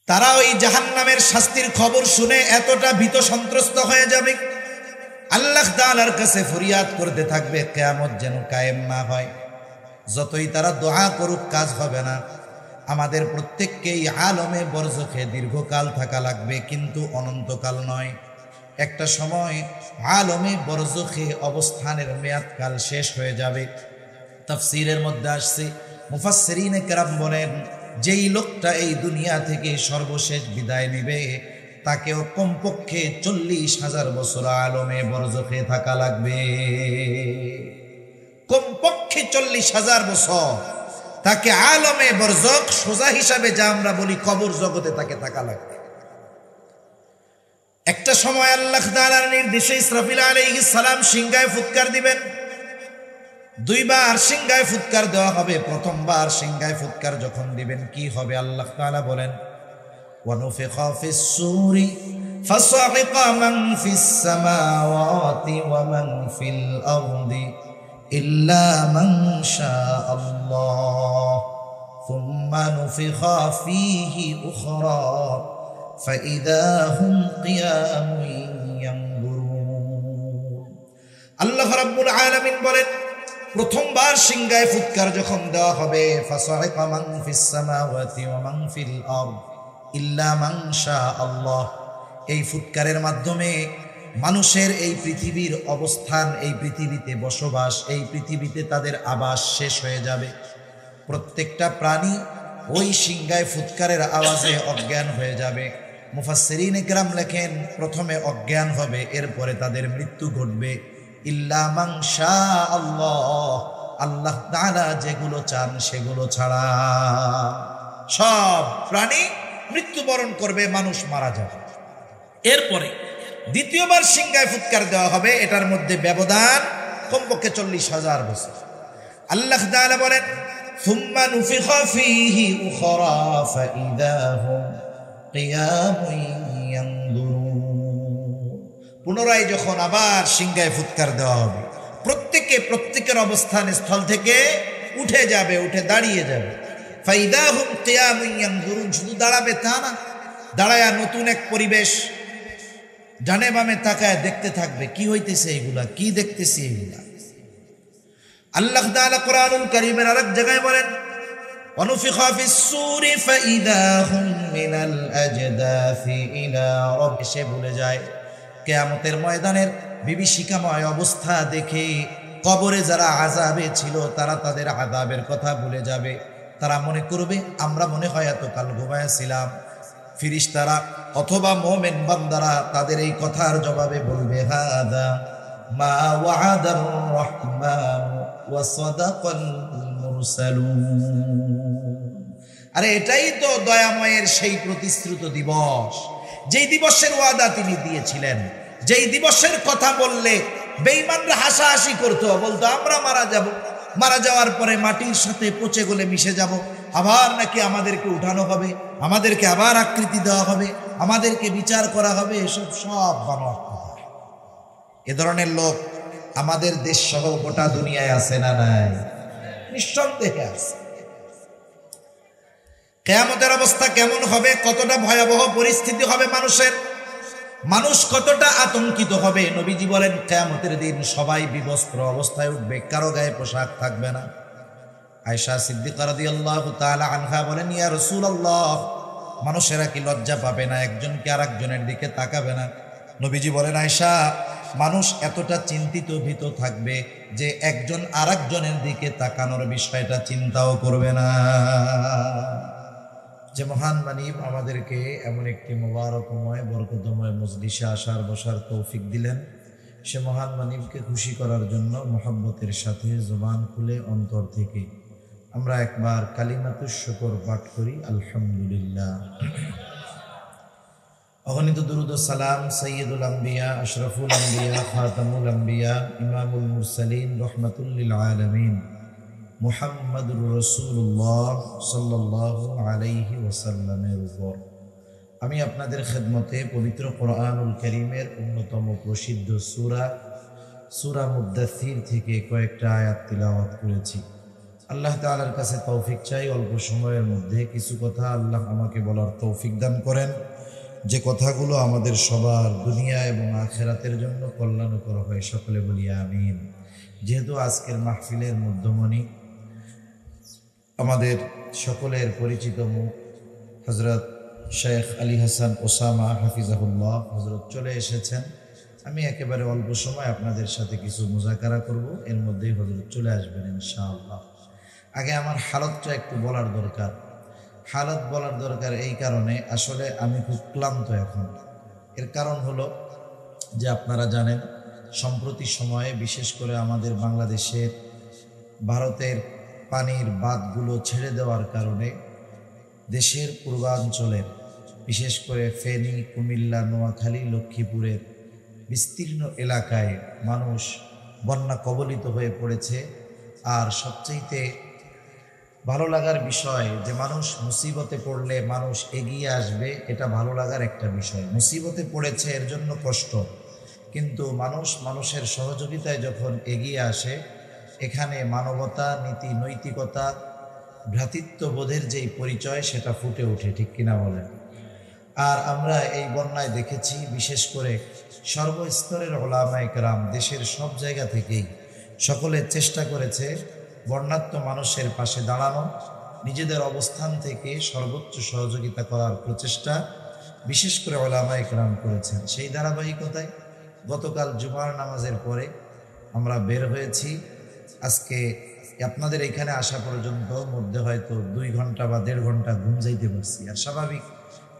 তারা ওই জাহান্নামের শাস্তির খবর শুনে এতটা ভীত সন্ত্রস্ত হয়ে যাবে, আল্লাহ তাআলার কাছে ফরিয়াদ করতে থাকবে কিয়ামত যেন কায়েম না হয়। যতই তারা দোয়া করুক কাজ হবে না। আমাদের প্রত্যেককেই আলমে বরজখে দীর্ঘকাল থাকা লাগবে, কিন্তু অনন্তকাল নয়। একটা সময় আলমে বরজখে অবস্থানের মেয়াদকাল শেষ হয়ে যাবে। তাফসীরের মধ্যে আসছে, মুফাসসিরিনে কেরাম বলেন, যেই লোকটা এই দুনিয়া থেকে সর্বশেষ বিদায় নেবে তাকেও কমপক্ষে 40,000 বছর আলমে বরজখে থাকা লাগবে। কমপক্ষে 40,000 বছর তাকে আলমে বরজখ, সোজা হিসাবে যা আমরা বলি কবর জগতে, তাকে থাকা লাগবে। একটা সময় আল্লাহ তাআলার নির্দেশে ইসরাফিল আলাইহিস সালাম সিংহায় ফুৎকার দিবেন। দুইবার সিংহায় ফুৎকার দেওয়া হবে। প্রথমবার সিংহায় ফুৎকার যখন দিবেন কি হবে আল্লাহ তাআলা বলেন, ওয়ানুফিখা ফিস সূরি ফাসাইকা মান ফিস সামাওয়াতি ওয়া মান ফিল আরদি ইল্লা মান শাআল্লাহ সুম্মা নুফিখা ফীহি উখরা ফাইযা হুম কিয়ামুন ইয়ানজুরুন। আল্লাহ রাব্বুল আলামিন বলেন, প্রথমবার সিংহায় ফুৎকার যখন দেওয়া হবে, ফাসাইকা মান ফিস সামাওয়াতি ওয়া মান ফিল আরদ ইল্লা মান শাআল্লাহ, এই ফুৎকারের মাধ্যমে মানুষের এই পৃথিবীর অবস্থান, এই পৃথিবীতে বসবাস, এই পৃথিবীতে তাদের আবাস শেষ হয়ে যাবে। প্রত্যেকটা প্রাণী ওই সিংহায় ফুৎকারের আওয়াজে অজ্ঞান হয়ে যাবে। মুফাসসিরিনে কেরাম লেখেন, প্রথমে অজ্ঞান হবে, এরপরে তাদের মৃত্যু ঘটবে। ইল্লা মান শাআল্লাহ, আল্লাহ তাআলা যেগুলো চান সেগুলো ছাড়া। সব প্রাণী মৃত্যুবরণ করবে, মানুষ মারা যাবে। এরপরে দ্বিতীয়বার সিংহায় ফুৎকার দেওয়া হবে, এটার মধ্যে ব্যবধান কমপক্ষে 40,000 বছর। আল্লাহ তাআলা বলেন, সুম্মা নুফিখা ফীহি উখরা ফাইযা হুম কিয়ামুন ইয়ানজুরুন। পুনরায় যখন আবার সিংহায় ফুৎকার দেওয়া হবে, প্রত্যেকের অবস্থান স্থল থেকে উঠে যাবে, উঠে দাঁড়িয়ে যাবে। ফাইযা হুম কিয়ামুন ইয়ানজুরুন, শুধু দাঁড়াবে তা না, দাঁড়ায়া নতুন এক পরিবেশ, ডানে বামে তাকায় দেখতে থাকবে কি হইতেছে, এগুলা কি দেখতেছি এগুলা। আল্লাহ তাআলা কোরআনুল কারীমের আরেক জায়গায় বলেন, ওয়ানুফিখা ফিস সূরি ফাইযা হুম মিনাল আজদাসি ইলা রাব্বি, সে ভুলে যায় কিয়ামতের ময়দানের বিভীষিকাময় অবস্থা দেখে কবরে যারা আযাবে ছিল তারা তাদের আযাবের কথা ভুলে যাবে। তারা মনে করবে আমরা মনে হয় এতকাল ঘুমায়াছিলাম। ফেরেশতারা অথবা মুমিন বান্দারা তাদের এই কথার জবাবে বলবে, হাদা মা ওয়া'আদার রহমান ওয়া সাদাকাল মুরসালুন। আরে এটাই তো দয়াময়ের সেই প্রতিশ্রুত দিবস, যেই দিবসের ওয়াদা তিনি দিয়েছিলেন, যেই দিবসের কথা বললে বেঈমানরা হাসাহাসি করতো, বলতো আমরা মারা যাব, মারা যাওয়ার পরে মাটির সাথে পচে গলে মিশে যাব, আবার নাকি আমাদেরকে উঠানো হবে, আমাদেরকে আবার আকৃতি দেওয়া হবে, আমাদেরকে বিচার করা হবে। এসব সব বানোয়াট কথা। এ ধরনের লোক আমাদের দেশ সহ গোটা দুনিয়ায় আছে না নাই? নিঃসন্দেহে আছে। কিয়ামতের অবস্থা কেমন হবে, কতটা ভয়াবহ পরিস্থিতি হবে মানুষের, মানুষ কতটা আতঙ্কিত হবে। নবীজি বলেন, কিয়ামতের দিন সবাই বিবস্ত্র অবস্থায় উঠবে, কারো গায়ে পোশাক থাকবে না। আয়েশা সিদ্দিকা রাদিয়াল্লাহু তাআলা আনহা বলেন, ইয়া রাসূলুল্লাহ, মানুষেরা কি লজ্জা পাবে না, একজনকে আরেকজনের দিকে তাকাবে না? নবীজি বলেন, আয়েশা, মানুষ এতটা চিন্তিত ভীত থাকবে যে একজন আরেকজনের দিকে তাকানোর বিষয়টা চিন্তাও করবে না। যে মহান মানিব আমাদেরকে এমন একটি মোবারকময় বরকতময় মজলিসে আসার বসার তৌফিক দিলেন, সে মহান মানিবকে খুশি করার জন্য মহব্বতের সাথে জবান খুলে অন্তর থেকে আমরা একবার কালিমাতুশ শুকর পাঠ করি, আলহামদুলিল্লাহ। অগণিত দুরূদ ও সালাম সাইয়্যিদুল আম্বিয়া, আশরাফুল আম্বিয়া, খাতামুল আম্বিয়া, ইমামুল মুরসালিন, রাহমাতুল লিল আলামিন মুহাম্মাদুর রাসূলুল্লাহ সাল্লাল্লাহু আলাইহি ওয়াসাল্লামের উপর আমি আপনাদের খেদমতে পবিত্র কোরআনুল কারীমের অন্যতম প্রসিদ্ধ সূরা মুদ্দাসসির থেকে কয়েকটা আয়াত তিলাওয়াত করেছি। আল্লাহ তাআলার কাছে তৌফিক চাই, অল্প সময়ের মধ্যে কিছু কথা আল্লাহ আমাকে বলার তৌফিক দান করেন, যে কথাগুলো আমাদের সবার দুনিয়া এবং আখিরাতের জন্য কল্যাণকর হয়। সকলে বলি আমিন। যেহেতু আজকের মাহফিলের মধ্যমণি আমাদের সকলের পরিচিত মুখ হযরত শেখ আলী হাসান ওসামা হাফিজাহুল্লাহ হযরত চলে এসেছেন। আমি একেবারে অল্প সময় আপনাদের সাথে কিছু মুজাকারা করব, এর মধ্যেই হযরত চলে আসবেন ইনশাআল্লাহ। আগে আমার হালতটা একটু বলার দরকার। হালত বলার দরকার এই কারণে, আসলে আমি খুব ক্লান্ত এখন। এর কারণ হলো যে আপনারা জানেন সম্প্রতি সময়ে বিশেষ করে আমাদের বাংলাদেশের ভারতের পানির বাঁধগুলো ছেড়ে দেওয়ার কারণে দেশের পূর্বাঞ্চলের বিশেষ করে ফেনী, কুমিল্লা, নোয়াখালী, লক্ষ্মীপুরের বিস্তীর্ণ এলাকায় মানুষ বন্যা কবলিত হয়ে পড়েছে। আর সবচেয়ে ভালো লাগার বিষয় যে মানুষ মুসিবতে পড়লে মানুষ এগিয়ে আসবে, এটা ভালো লাগার একটা বিষয়। মুসিবতে পড়েছে এর জন্য কষ্ট, কিন্তু মানুষের সহযোগিতায় যখন এগিয়ে আসে, এখানে মানবতা, নীতি, নৈতিকতা, ভ্রাতৃত্ববোধের যেই পরিচয় সেটা ফুটে ওঠে, ঠিক কিনা বলেন? আর আমরা এই বন্যায় দেখেছি বিশেষ করে সর্বস্তরের ওলামায়ে কেরাম দেশের সব জায়গা থেকেই সকলে চেষ্টা করেছে বন্যার্ত মানুষের পাশে দাঁড়ানো, নিজেদের অবস্থান থেকে সর্বোচ্চ সহযোগিতা করার প্রচেষ্টা বিশেষ করে ওলামায়ে কেরাম করেছেন। সেই ধারাবাহিকতায় গতকাল জুমার নামাজের পরে আমরা বের হয়েছি। আজকে আপনাদের এখানে আসা পর্যন্ত মধ্যে হয়তো 2 ঘন্টা বা 1.5 ঘন্টা ঘুম যাইতে পারছি। আর স্বাভাবিক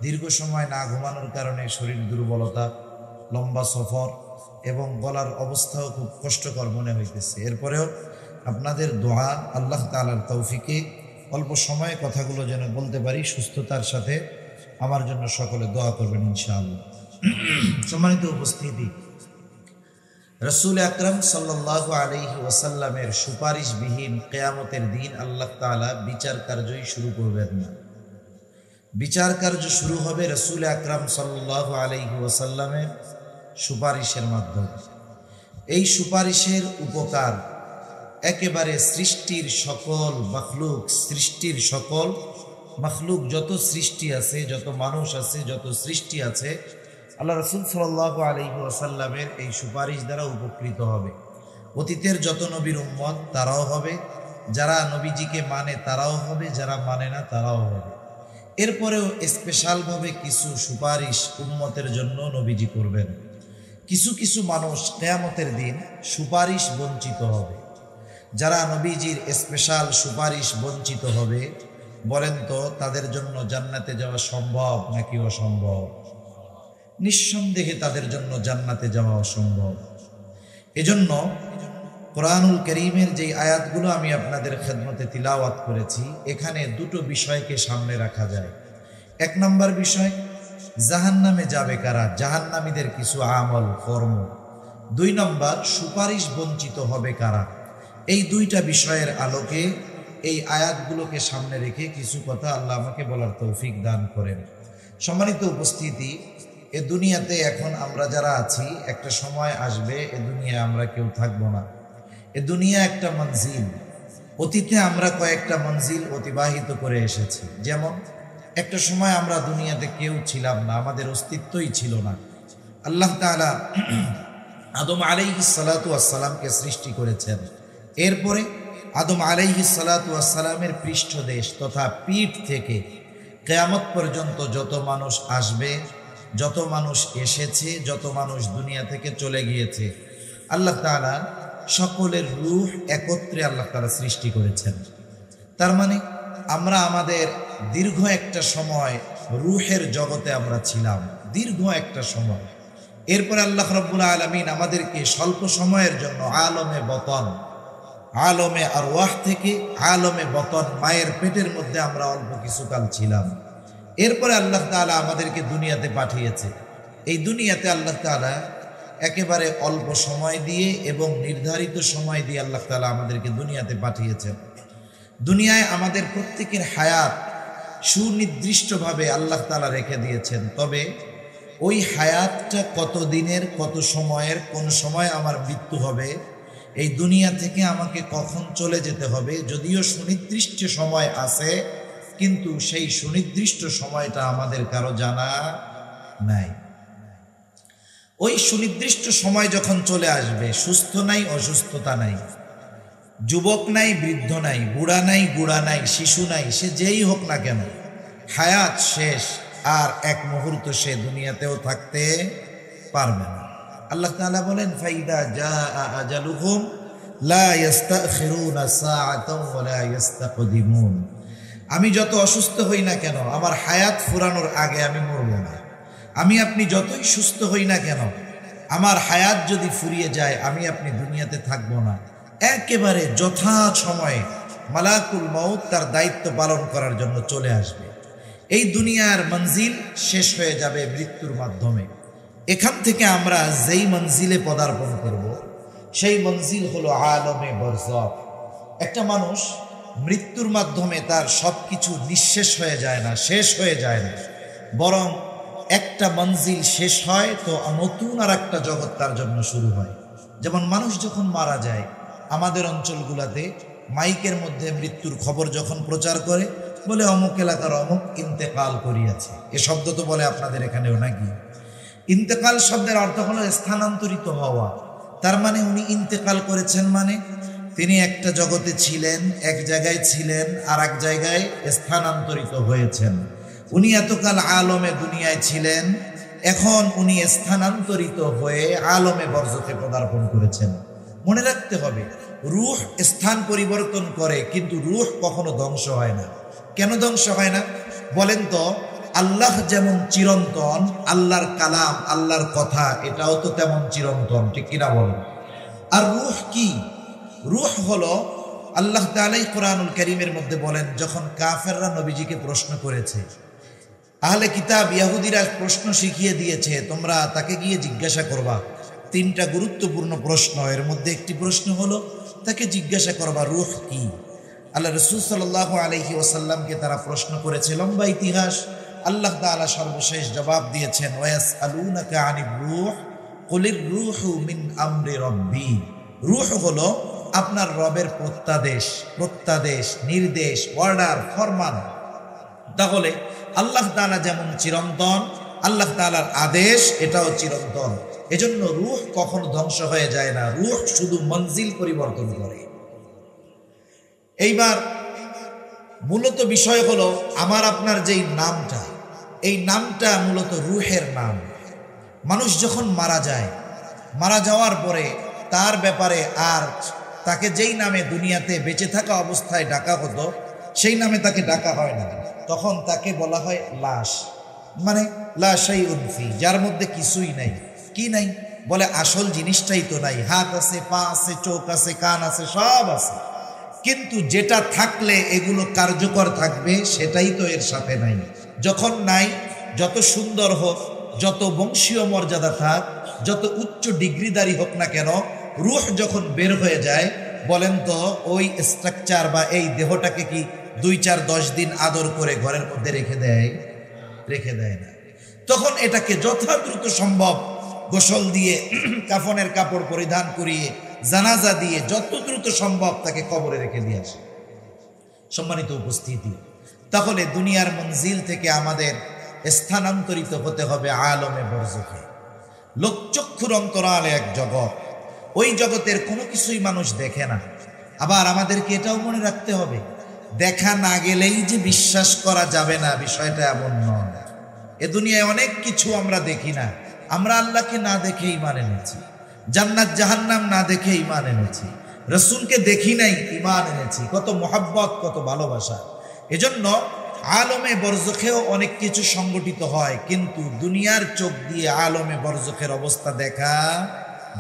দীর্ঘ সময় না ঘুমানোর কারণে শরীর দুর্বলতা, লম্বা সফর এবং গলার অবস্থাও খুব কষ্টকর মনে হইতেছে। এরপরেও আপনাদের দোয়া, আল্লাহ তাআলার তৌফিকে অল্প সময়ে কথাগুলো যেন বলতে পারি সুস্থতার সাথে, আমার জন্য সকলে দোয়া করবেন ইনশাআল্লাহ। সম্মানিত উপস্থিতি, রাসূল আকরাম সাল্লাল্লাহু আলাইহি ওয়াসাল্লামের সুপারিশবিহীন কিয়ামতের দিন আল্লাহ তাআলা বিচার কার্যই শুরু করবেন না। বিচার কার্য শুরু হবে রাসূল আকরাম সাল্লাল্লাহু আলাইহি ওয়াসাল্লামের সুপারিশের মাধ্যমে। এই সুপারিশের উপকার একেবারে সৃষ্টির সকল মাখলুক যত সৃষ্টি আছে, যত মানুষ আছে, যত সৃষ্টি আছে, আল্লাহ রাসূল সাল্লাল্লাহু আলাইহি ওয়াসাল্লামের এই সুপারিশ দ্বারা উপকৃত হবে। অতীতের যত নবীর উম্মত তারাও হবে, যারা নবীজিকে মানে তারাও হবে, যারা মানে না তারাও হবে। এরপরেও স্পেশালভাবে কিছু সুপারিশ উম্মতের জন্য নবীজি করবেন। কিছু কিছু মানুষ কিয়ামতের দিন সুপারিশ বঞ্চিত হবে। যারা নবীজির স্পেশাল সুপারিশ বঞ্চিত হবে, বলেন তো তাদের জন্য জান্নাতে যাওয়া সম্ভব নাকি অসম্ভব? নিঃসন্দেহে তাদের জন্য জান্নাতে যাওয়া অসম্ভব। এজন্য কোরআনুল কারীমের যেই আয়াতগুলো আমি আপনাদের খেদমতে তিলাওয়াত করেছি, এখানে দুটো বিষয়কে সামনে রাখা যায়। 1 নম্বর বিষয়, জাহান্নামে যাবে কারা, জাহান্নামীদের কিছু আমল কর্ম। 2 নম্বর, সুপারিশ বঞ্চিত হবে কারা। এই 2টা বিষয়ের আলোকে এই আয়াতগুলোকে সামনে রেখে কিছু কথা আল্লাহ আমাকে বলার তৌফিক দান করেন। সম্মানিত উপস্থিতি, এ দুনিয়াতে এখন আমরা যারা আছি, একটা সময় আসবে এ দুনিয়ায় আমরা কেউ থাকবো না। এ দুনিয়া একটা মঞ্জিল। অতীতে আমরা কয়েকটা মঞ্জিল অতিবাহিত করে এসেছি। যেমন একটা সময় আমরা দুনিয়াতে কেউ ছিলাম না, আমাদের অস্তিত্বই ছিল না। আল্লাহ তাআলা আদম আলাইহিস সালাতু ওয়াস সালামকে সৃষ্টি করেছেন। এরপরে আদম আলাইহিস সালাতু ওয়াস সালামের পৃষ্ঠদেশ তথা পিঠ থেকে কিয়ামত পর্যন্ত যত মানুষ আসবে, যত মানুষ এসেছে, যত মানুষ দুনিয়া থেকে চলে গিয়েছে, আল্লাহ তাআলা সকলের রূহ একত্রে আল্লাহ তাআলা সৃষ্টি করেছেন। তার মানে আমরা আমাদের দীর্ঘ একটা সময় রূহের জগতে আমরা ছিলাম, দীর্ঘ একটা সময়। এরপরে আল্লাহ রাব্বুল আলামিন আমাদেরকে স্বল্প সময়ের জন্য আলমে আরওয়াহ থেকে আলমে বতন, মায়ের পেটের মধ্যে আমরা অল্প কিছুকাল ছিলাম। এরপরে আল্লাহ তাআলা আমাদেরকে দুনিয়াতে পাঠিয়েছে। এই দুনিয়াতে আল্লাহ তাআলা একেবারে অল্প সময় দিয়ে এবং নির্ধারিত সময় দিয়ে আল্লাহ তাআলা আমাদেরকে দুনিয়াতে পাঠিয়েছেন। দুনিয়ায় আমাদের প্রত্যেকের হায়াত সুনির্দিষ্টভাবে আল্লাহ তাআলা রেখে দিয়েছেন। তবে ওই হায়াতটা কত দিনের, কত সময়ের, কোন সময় আমার মৃত্যু হবে, এই দুনিয়া থেকে আমাকে কখন চলে যেতে হবে, যদিও সুনির্দিষ্ট সময় আছে, কিন্তু সেই সুনির্দিষ্ট সময়টা আমাদের কারো জানা নাই। ওই সুনির্দিষ্ট সময় যখন চলে আসবে, সুস্থ নাই, অসুস্থতা নাই, যুবক নাই, বৃদ্ধ নাই, বুড়া নাই, গুড়া নাই, শিশু নাই, সে যেই হোক না কেন, হায়াত শেষ, আর এক মুহূর্ত সে দুনিয়াতেও থাকতে পারবে না। আল্লাহ তাআলা বলেন, ফাইদা জাআ আজালুহুম লা ইস্তাখিরুনা সাআতাও ওয়া লা ইস্তাকদিমুন। আমি যত অসুস্থ হই না কেন, আমার হায়াত ফুরানোর আগে আমি মরব না। আমি আপনি যতই সুস্থ হই না কেন, আমার হায়াত যদি ফুরিয়ে যায়, আমি আপনি দুনিয়াতে থাকবো না। একেবারে যথা সময়ে মালাকুল মউত তার দায়িত্ব পালন করার জন্য চলে আসবে। এই দুনিয়ার মঞ্জিল শেষ হয়ে যাবে মৃত্যুর মাধ্যমে। এখান থেকে আমরা যেই মঞ্জিলে পদার্পণ করব, সেই মঞ্জিল হলো আলমে বরজখ। একটা মানুষ মৃত্যুর মাধ্যমে তার সব কিছু নিঃশেষ হয়ে যায় না, শেষ হয়ে যায় না, বরং একটা মঞ্জিল শেষ হয় তো নতুন আর একটা জগৎ তার জন্য শুরু হয়। যেমন মানুষ যখন মারা যায়, আমাদের অঞ্চলগুলোতে মাইকের মধ্যে মৃত্যুর খবর যখন প্রচার করে, বলে অমুক এলাকার অমুক ইন্তেকাল করিয়াছে। এ শব্দ তো বলে আপনাদের এখানেও নাকি? ইন্তেকাল শব্দের অর্থ হলো স্থানান্তরিত হওয়া। তার মানে উনি ইন্তেকাল করেছেন, মানে তিনি একটা জগতে ছিলেন, এক জায়গায় ছিলেন, আর এক জায়গায় স্থানান্তরিত হয়েছেন। উনি এতকাল আলমে দুনিয়ায় ছিলেন, এখন উনি স্থানান্তরিত হয়ে আলমে বরজখে পদার্পণ করেছেন। মনে রাখতে হবে, রূহ স্থান পরিবর্তন করে, কিন্তু রূহ কখনো ধ্বংস হয় না। কেন ধ্বংস হয় না বলেন তো? আল্লাহ যেমন চিরন্তন, আল্লাহর কালাম, আল্লাহর কথা, এটাও তো তেমন চিরন্তন, ঠিক কিনা বলেন? আর রূহ কি? রূহ হলো, আল্লাহ তাআলা কোরআনুল কারীমের মধ্যে বলেন, যখন কাফেররা নবীজিকে প্রশ্ন করেছে, আহলে কিতাব ইহুদিরা প্রশ্ন শিখিয়ে দিয়েছে, তোমরা তাকে গিয়ে জিজ্ঞাসা করবা। তিনটা গুরুত্বপূর্ণ প্রশ্ন, এর মধ্যে একটি প্রশ্ন হলো তাকে জিজ্ঞাসা করবা রূহ কি। আল্লাহ রাসূল সাল্লাল্লাহু আলাইহি ওয়াসাল্লামকে তারা প্রশ্ন করেছে, লম্বা ইতিহাস। আল্লাহ তাআলা সর্বশেষ জবাব দিয়েছেন, ওয়ায়াসআলুনাকা আনির রূহ কুলির রূহু মিন আমরি রাব্বি। রূহ হলো আপনার রবের প্রত্যাদেশ, নির্দেশ, অর্ডার, ফরমান। তাহলে আল্লাহ তাআলা যেমন চিরন্তন, আল্লাহ তাআলার আদেশ এটাও চিরন্তন। এজন্য রূহ কখনো ধ্বংস হয়ে যায় না, রূহ শুধু মঞ্জিল পরিবর্তন করে। এইবার মূলত বিষয় হলো, আমার আপনার যেই নামটা, এই নামটা মূলত রূহের নাম। মানুষ যখন মারা যায়, মারা যাওয়ার পরে তার ব্যাপারে আর তাকে যেই নামে দুনিয়াতে বেঁচে থাকা অবস্থায় ডাকা হতো, সেই নামে তাকে ডাকা হয় না। তখন তাকে বলা হয় লাশ, মানে লা শাইউন ফি, যার মধ্যে কিছুই নাই। কি নাই? বলে আসল জিনিসটাই তো নাই। হাত আছে, পা আছে, চোখ আছে, কান আছে, সব আছে, কিন্তু যেটা থাকলে এগুলো কার্যকর থাকবে সেটাই তো এর সাথে নাই। যখন নাই, যত সুন্দর হোক, যত বংশীয় মর্যাদা থাক, যত উচ্চ ডিগ্রিদারি হোক না কেন, রূহ যখন বের হয়ে যায়, বলেন তো ওই স্ট্রাকচার বা এই দেহটাকে কি 2-4-10 দিন আদর করে ঘরের মধ্যে রেখে দেয় না। তখন এটাকে যথা দ্রুত সম্ভব গোসল দিয়ে, কাফনের কাপড় পরিধান করিয়ে, জানাজা দিয়ে যত দ্রুত সম্ভব তাকে কবরে রেখে দিয়ে আসে। সম্মানিত উপস্থিতি, তাহলে দুনিয়ার মঞ্জিল থেকে আমাদের স্থানান্তরিত হতে হবে আলমে বরজখে। লোকচক্ষুর অন্তরালে এক জগৎ, ওই জগতের কোনো কিছুই মানুষ দেখে না। আবার আমাদেরকে এটাও মনে রাখতে হবে, দেখা না গেলেই যে বিশ্বাস করা যাবে না, বিষয়টা এমন নয়। এ দুনিয়ায় অনেক কিছু আমরা দেখি না, আমরা আল্লাহকে না দেখে ঈমান এনেছি, জান্নাত জাহান্নাম না দেখে ঈমান এনেছি, রাসূলকে দেখি নাই ঈমান এনেছি। কত মহব্বত, কত ভালোবাসা। এজন্য আলমে বরজখেও অনেক কিছু সংগঠিত হয়, কিন্তু দুনিয়ার চোখ দিয়ে আলমে বরজখের অবস্থা দেখা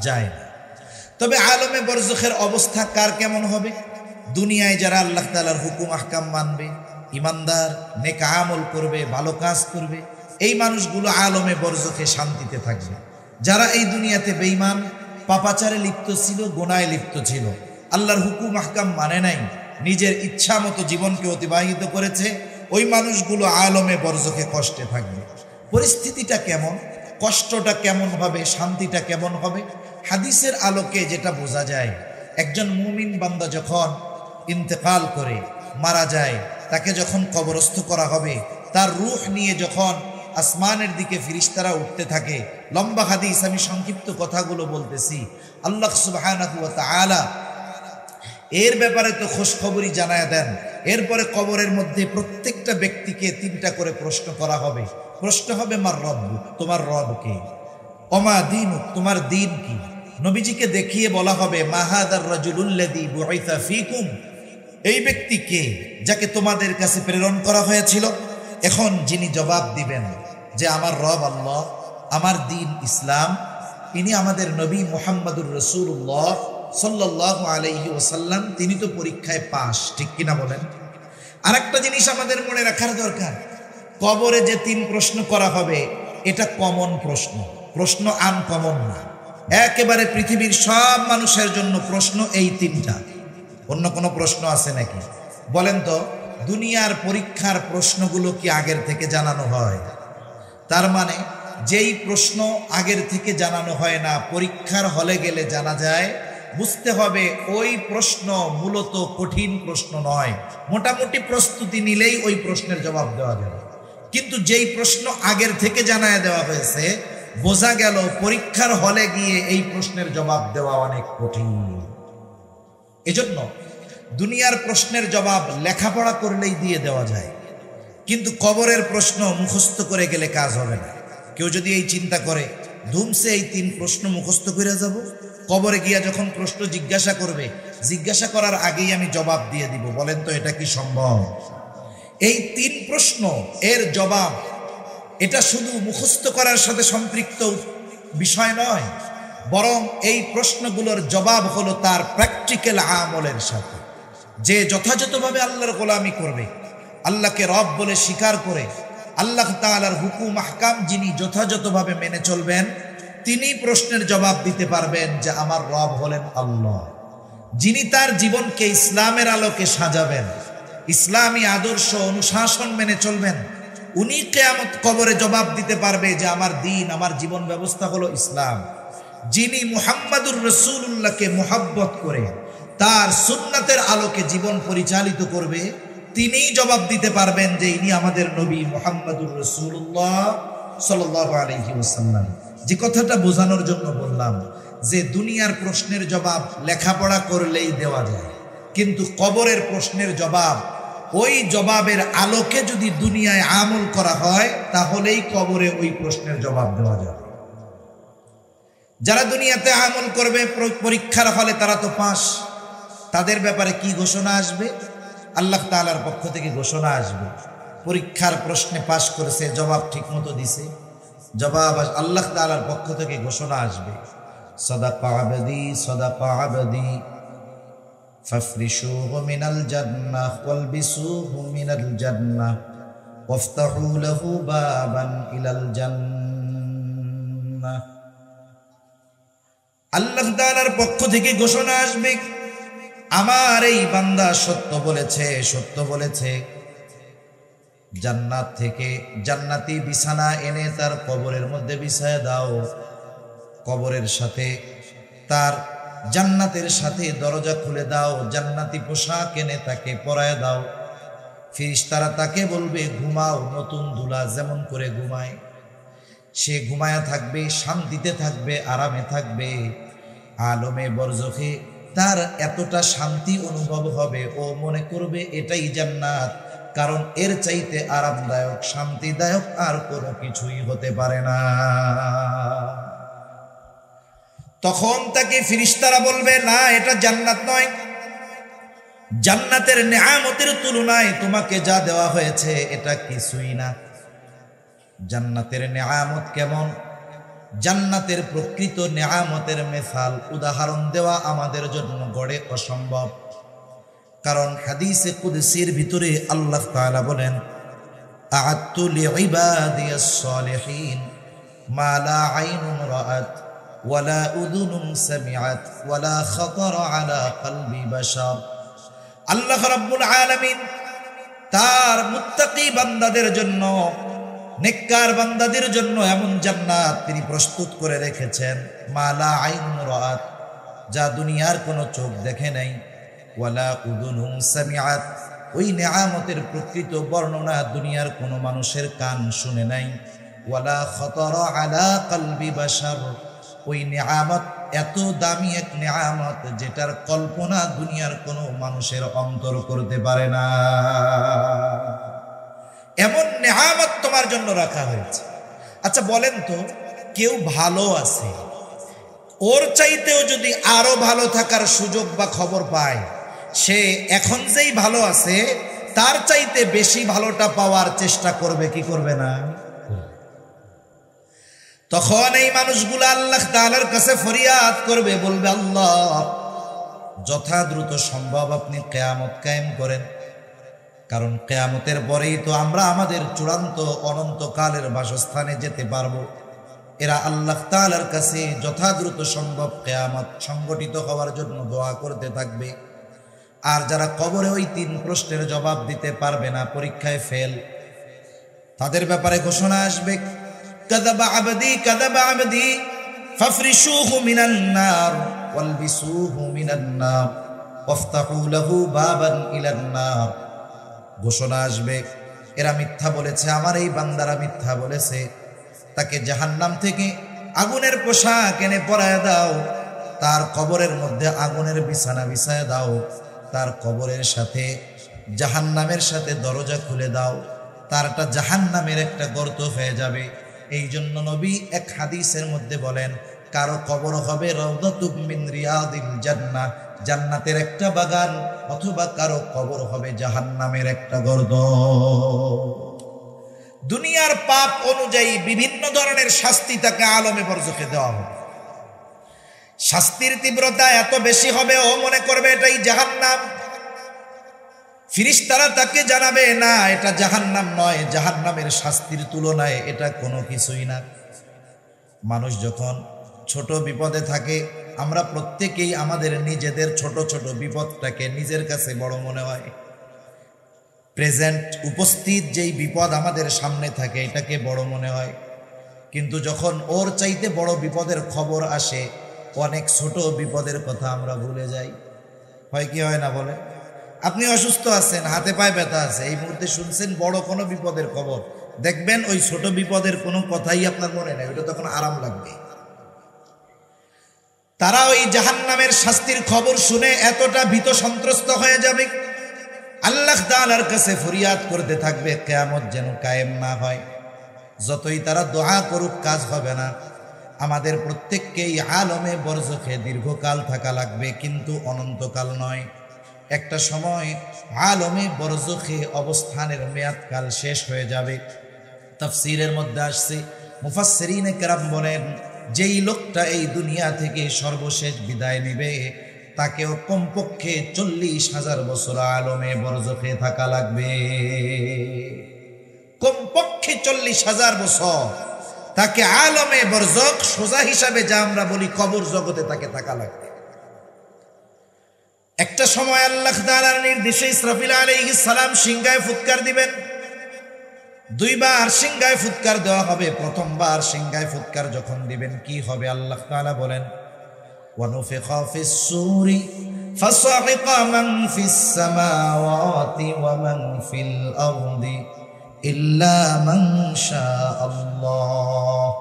যায় না। তবে আলমে বরজখের অবস্থা কার কেমন হবে? দুনিয়ায় যারা আল্লাহ তাআলার হুকুম আহকাম মানবে, ইমানদার, নেক আমল করবে, ভালো কাজ করবে, এই মানুষগুলো আলমে বরজখে শান্তিতে থাকবে। যারা এই দুনিয়াতে বেঈমান, পাপাচারে লিপ্ত ছিল, গুনাহে লিপ্ত ছিল, আল্লাহর হুকুম আহকাম মানে নাই, নিজের ইচ্ছা মতো জীবনকে অতিবাহিত করেছে, ওই মানুষগুলো আলমে বরজখে কষ্টে থাকবে। পরিস্থিতিটা কেমন, কষ্টটা কেমন হবে, শান্তিটা কেমন হবে? হাদিসের আলোকে যেটা বোঝা যায়, একজন মুমিন বান্দা যখন ইন্তেকাল করে মারা যায়, তাকে যখন কবরস্থ করা হবে, তার রূহ নিয়ে যখন আসমানের দিকে ফিরিস্তারা উঠতে থাকে, লম্বা হাদিস, আমি সংক্ষিপ্ত কথাগুলো বলতেছি। আল্লাহ সুবহানাহু ওয়া তাআলা এর ব্যাপারে তো খোঁজখবরই জানায় দেন। এরপরে কবরের মধ্যে প্রত্যেকটা ব্যক্তিকে 3টা করে প্রশ্ন করা হবে। প্রশ্ন হবে মার রব্বু, তোমার রব কে? ওমা দীনুক, তোমার দিন কি? নবীজিকে দেখিয়ে বলা হবে মা হাদার রাজুলুল্লাযী বুইসা ফীকুম, এই ব্যক্তি কে যাকে তোমাদের কাছে প্রেরণ করা হয়েছিল? এখন যিনি জবাব দিবেন যে আমার রব আল্লাহ, আমার দিন ইসলাম, ইনি আমাদের নবী মুহাম্মদুর রাসূলুল্লাহ সাল্লাল্লাহু আলাইহি ওয়াসাল্লাম, তিনি তো পরীক্ষায় পাস, ঠিক কিনা বলেন? আরেকটা জিনিস আমাদের মনে রাখার দরকার, কবরে যে 3 প্রশ্ন করা হবে এটা কমন প্রশ্ন, প্রশ্ন আনকমন না। একেবারে পৃথিবীর সব মানুষের জন্য প্রশ্ন এই 3টা। অন্য কোনো প্রশ্ন আছে নাকি? বলেন তো, দুনিয়ার পরীক্ষার প্রশ্নগুলো কি আগের থেকে জানানো হয়? তার মানে যেই প্রশ্ন আগের থেকে জানানো হয় না, পরীক্ষার হলে গেলে জানা যায়, বুঝতে হবে ওই প্রশ্ন মূলত কঠিন প্রশ্ন নয়, মোটামুটি প্রস্তুতি নিলেই ওই প্রশ্নের জবাব দেওয়া যাবে। কিন্তু যেই প্রশ্ন আগের থেকে জানায় দেওয়া হয়েছে, বোঝা গেল পরীক্ষার হলে গিয়ে এই প্রশ্নের জবাব দেওয়া অনেক কঠিন। এজন্য দুনিয়ার প্রশ্নের জবাব লেখাপড়া করলেই দিয়ে দেওয়া যায়, কিন্তু কবরের প্রশ্ন মুখস্থ করে গেলে কাজ হবে না। কেউ যদি এই চিন্তা করে ধুমসে এই 3 প্রশ্ন মুখস্থ করে যাব, কবরে গিয়া যখন প্রশ্ন জিজ্ঞাসা করবে, জিজ্ঞাসা করার আগেই আমি জবাব দিয়ে দিব, বলেন তো এটা কি সম্ভব? এই 3 প্রশ্ন এর জবাব এটা শুধু মুখস্থ করার সাথে সম্পৃক্ত বিষয় নয়, বরং এই প্রশ্নগুলোর জবাব হলো তার প্র্যাকটিক্যাল আমলের সাথে। যে যথাযথভাবে আল্লাহর গোলামি করবে, আল্লাহকে রব বলে স্বীকার করে আল্লাহ তাআলার হুকুম আহকাম যিনি যথাযথভাবে মেনে চলবেন, তিনি প্রশ্নের জবাব দিতে পারবেন যে আমার রব হলেন আল্লাহ। যিনি তার জীবনকে ইসলামের আলোকে সাজাবেন, ইসলামী আদর্শ অনুশাসন মেনে চলবেন, উনি কিয়ামত কবরে জবাব দিতে পারবে যে আমার দিন, আমার জীবন ব্যবস্থা হলো ইসলাম। যিনি মুহাম্মাদুর রাসূলুল্লাহকে মুহাব্বত করে তার সুন্নাতের আলোকে জীবন পরিচালিত করবে, তিনিই জবাব দিতে পারবেন যে ইনি আমাদের নবী মুহাম্মাদুর রাসূলুল্লাহ সাল্লাল্লাহু আলাইহি ওয়াসাল্লাম। যে কথাটা বোঝানোর জন্য বললাম যে দুনিয়ার প্রশ্নের জবাব লেখাপড়া করলেই দেওয়া যায়, কিন্তু কবরের প্রশ্নের জবাব ওই জবাবের আলোকে যদি দুনিয়ায় আমল করা হয়, তাহলেই কবরে ওই প্রশ্নের জবাব দেওয়া যাবে। যারা দুনিয়াতে আমল করবে পরীক্ষার হলে তারা তো পাস, তাদের ব্যাপারে কি ঘোষণা আসবে? আল্লাহ তাআলার পক্ষ থেকে ঘোষণা আসবে, পরীক্ষার প্রশ্নে পাস করেছে, জবাব ঠিক মতো দিছে, জবাব আল্লাহ তাআলার পক্ষ থেকে ঘোষণা আসবে, সাদাকা আবদি সাদাকা আবদি ফাফরিশুহু মিনাল জান্নাহ ওয়ালবিসুহু মিনাল জান্নাহ ওয়াফতাহু লাহু বাবান ইলাল জান্নাহ। আল্লাহ তাআলার পক্ষ থেকে ঘোষণা আসবে, আমার এই বান্দা সত্য বলেছে, সত্য বলেছে, জান্নাত থেকে জান্নাতি বিছানা এনে তার কবরের মধ্যে বিছায় দাও, কবরের সাথে তার জান্নাতের সাথে দরজা খুলে দাও, জান্নাতি পোশাক এনে তাকে পরায় দাও। ফেরেশতারা তাকে বলবে ঘুমাও, নতুন দুলা যেমন করে ঘুমায় সে ঘুমায়া থাকবে, শান্তিতে থাকবে, আরামে থাকবে, আলমে বরজখে তার এতটা শান্তি অনুভব হবে, ও মনে করবে এটাই জান্নাত, কারণ এর চাইতে আরামদায়ক শান্তিদায়ক আর কোনো কিছুই হতে পারে না। তখন তাকে ফেরেশতারা বলবে না, এটা জান্নাত নয়, জান্নাতের নেয়ামতের তুলনায় তোমাকে যা দেওয়া হয়েছে এটা কিছুই না। জান্নাতের নেয়ামত কেমন, জান্নাতের প্রকৃত নেয়ামতের মিসাল উদাহরণ দেওয়া আমাদের জন্য গড়ে অসম্ভব। কারণ হাদিসে কুদসির ভিতরে আল্লাহ তাআলা বলেন, আ'আদতু লিইবাদিয়াস সালিহিন মা লা আইনুন রাআত ওয়ালা উযুনুন সামিআত ওয়ালা খাতারা আলা কলবি বাশার। আল্লাহ রাব্বুল আলামিন তার মুত্তাকি বান্দাদের জন্য, নেককার বান্দাদের জন্য এমন জান্নাত তিনি প্রস্তুত করে রেখেছেন, মা লা আইনুন রাআত, যা দুনিয়ার কোনো চোখ দেখে নাই, ওয়ালা উযুনুন সামিআত, ওই নেয়ামতের প্রকৃত বর্ণনা দুনিয়ার কোনো মানুষের কান শুনে নাই, ওয়ালা খাতারা আলা কলবি বাশার, ওই নেয়ামত এত দামি এক নেয়ামত যেটার কল্পনা দুনিয়ার কোনো মানুষের অন্তর করতে পারে না। এমন নেয়ামত তোমার জন্য রাখা হয়েছে। আচ্ছা বলেন তো, কেউ ভালো আছে, ওর চাইতেও যদি আরো ভালো থাকার সুযোগ বা খবর পায়, সে এখন যেই ভালো আছে তার চাইতে বেশি ভালোটা পাওয়ার চেষ্টা করবে কি করবে না? তখন এই মানুষগুলো আল্লাহ তাআলার কাছে ফরিয়াদ করবে, বলবে, আল্লাহ যথা দ্রুত সম্ভব আপনি কিয়ামত কায়েম করেন, কারণ কিয়ামতের পরেই তো আমরা আমাদের চূড়ান্ত অনন্তকালের বাসস্থানে যেতে পারবো। এরা আল্লাহ তাআলার কাছে যথা দ্রুত সম্ভব কিয়ামত সংগঠিত হওয়ার জন্য দোয়া করতে থাকবে। আর যারা কবরে ওই 3 প্রশ্নের জবাব দিতে পারবে না, পরীক্ষায় ফেল, তাদের ব্যাপারে ঘোষণা আসবে, কাযাবা আবদি কাযাবা আবদি ফাফরিশুহু মিনান নার ওয়ালবিসুহু মিনান নার ওয়াফতাহু লাহু বাবান ইলান নার। ঘোষণা আসবে, এরা মিথ্যা বলেছে, আমার এই বান্দারা মিথ্যা বলেছে, তাকে জাহান্নাম থেকে আগুনের পোশাক এনে পরায় দাও, তার কবরের মধ্যে আগুনের বিছানা বিছায় দাও, তার কবরের সাথে জাহান্নামের সাথে দরজা খুলে দাও, তারটা জাহান্নামের একটা গর্ত হয়ে যাবে। এই জন্য নবী এক হাদিসের মধ্যে বলেন, কারো কবর হবে রাউদাতুম মিন রিয়াদিল জান্নাহ, জান্নাতের একটা বাগান, অথবা কারো কবর হবে জাহান্নামের একটা গর্ত। দুনিয়ার পাপ অনুযায়ী বিভিন্ন ধরনের শাস্তি তাকে আলমে বরজখে দেওয়া হবে। শাস্তির তীব্রতা এত বেশি হবে, ও মনে করবে এটাই জাহান্নাম। ফেরেশতারা তাকে জানাবে, না এটা জাহান্নাম নয়, জাহান্নামের শাস্তির তুলনায় এটা কোনো কিছুই না। মানুষ যখন ছোট বিপদে থাকে, আমরা প্রত্যেকেই আমাদের নিজেদের ছোট ছোট বিপদটাকে নিজের কাছে বড় মনে হয়। প্রেজেন্ট উপস্থিত যেই বিপদ আমাদের সামনে থাকে এটাকে বড় মনে হয়, কিন্তু যখন ওর চাইতে বড় বিপদের খবর আসে, অনেক ছোট বিপদের কথা আমরা ভুলে যাই। হয় কি হয় না বলে? আপনি অসুস্থ আছেন, হাতে পায়ে ব্যথা আছে, এই মুহূর্তে শুনছেন বড় কোনো বিপদের খবর, দেখবেন ওই ছোট বিপদের কোনো কথাই আপনার মনে নেই, ওটা তখন আরাম লাগবে। তারা ওই জাহান্নামের শাস্তির খবর শুনে এতটা ভীত সন্ত্রস্ত হয়ে যাবে, আল্লাহ তাআলার কাছে ফরিয়াদ করতে থাকবে কিয়ামত যেন কায়েম না হয়। যতই তারা দোয়া করুক কাজ হবে না। আমাদের প্রত্যেককেই আলমে বরজখে দীর্ঘকাল থাকা লাগবে, কিন্তু অনন্তকাল নয়। একটা সময় আলমে বরজখে অবস্থানের মেয়াদকাল শেষ হয়ে যাবে। তাফসীরের মধ্যে আসছে, মুফাসসিরিনে কেরাম বলেন, যেই লোকটা এই দুনিয়া থেকে সর্বশেষ বিদায় নেবে, তাকেও কমপক্ষে 40,000 বছর আলমে বরজখে থাকা লাগবে। কমপক্ষে 40,000 বছর তাকে আলমে বরজখ, সোজা হিসাবে যা আমরা বলি কবর জগতে, তাকে থাকা লাগবে। একটা সময় আল্লাহ তাআলার নির্দেশে ইসরাফিল আলাইহিস সালাম সিংহায় ফুৎকার দিবেন। 2 বার সিংহায় ফুৎকার দেওয়া হবে। প্রথমবার সিংহায় ফুৎকার যখন দিবেন কি হবে আল্লাহ তাআলা বলেন, ওয়ানুফিখা ফিস সূরি ফাসাইকা মান ফিস সামাওয়াতি ওয়া মান ফিল আরদি ইল্লা মান শাআল্লাহ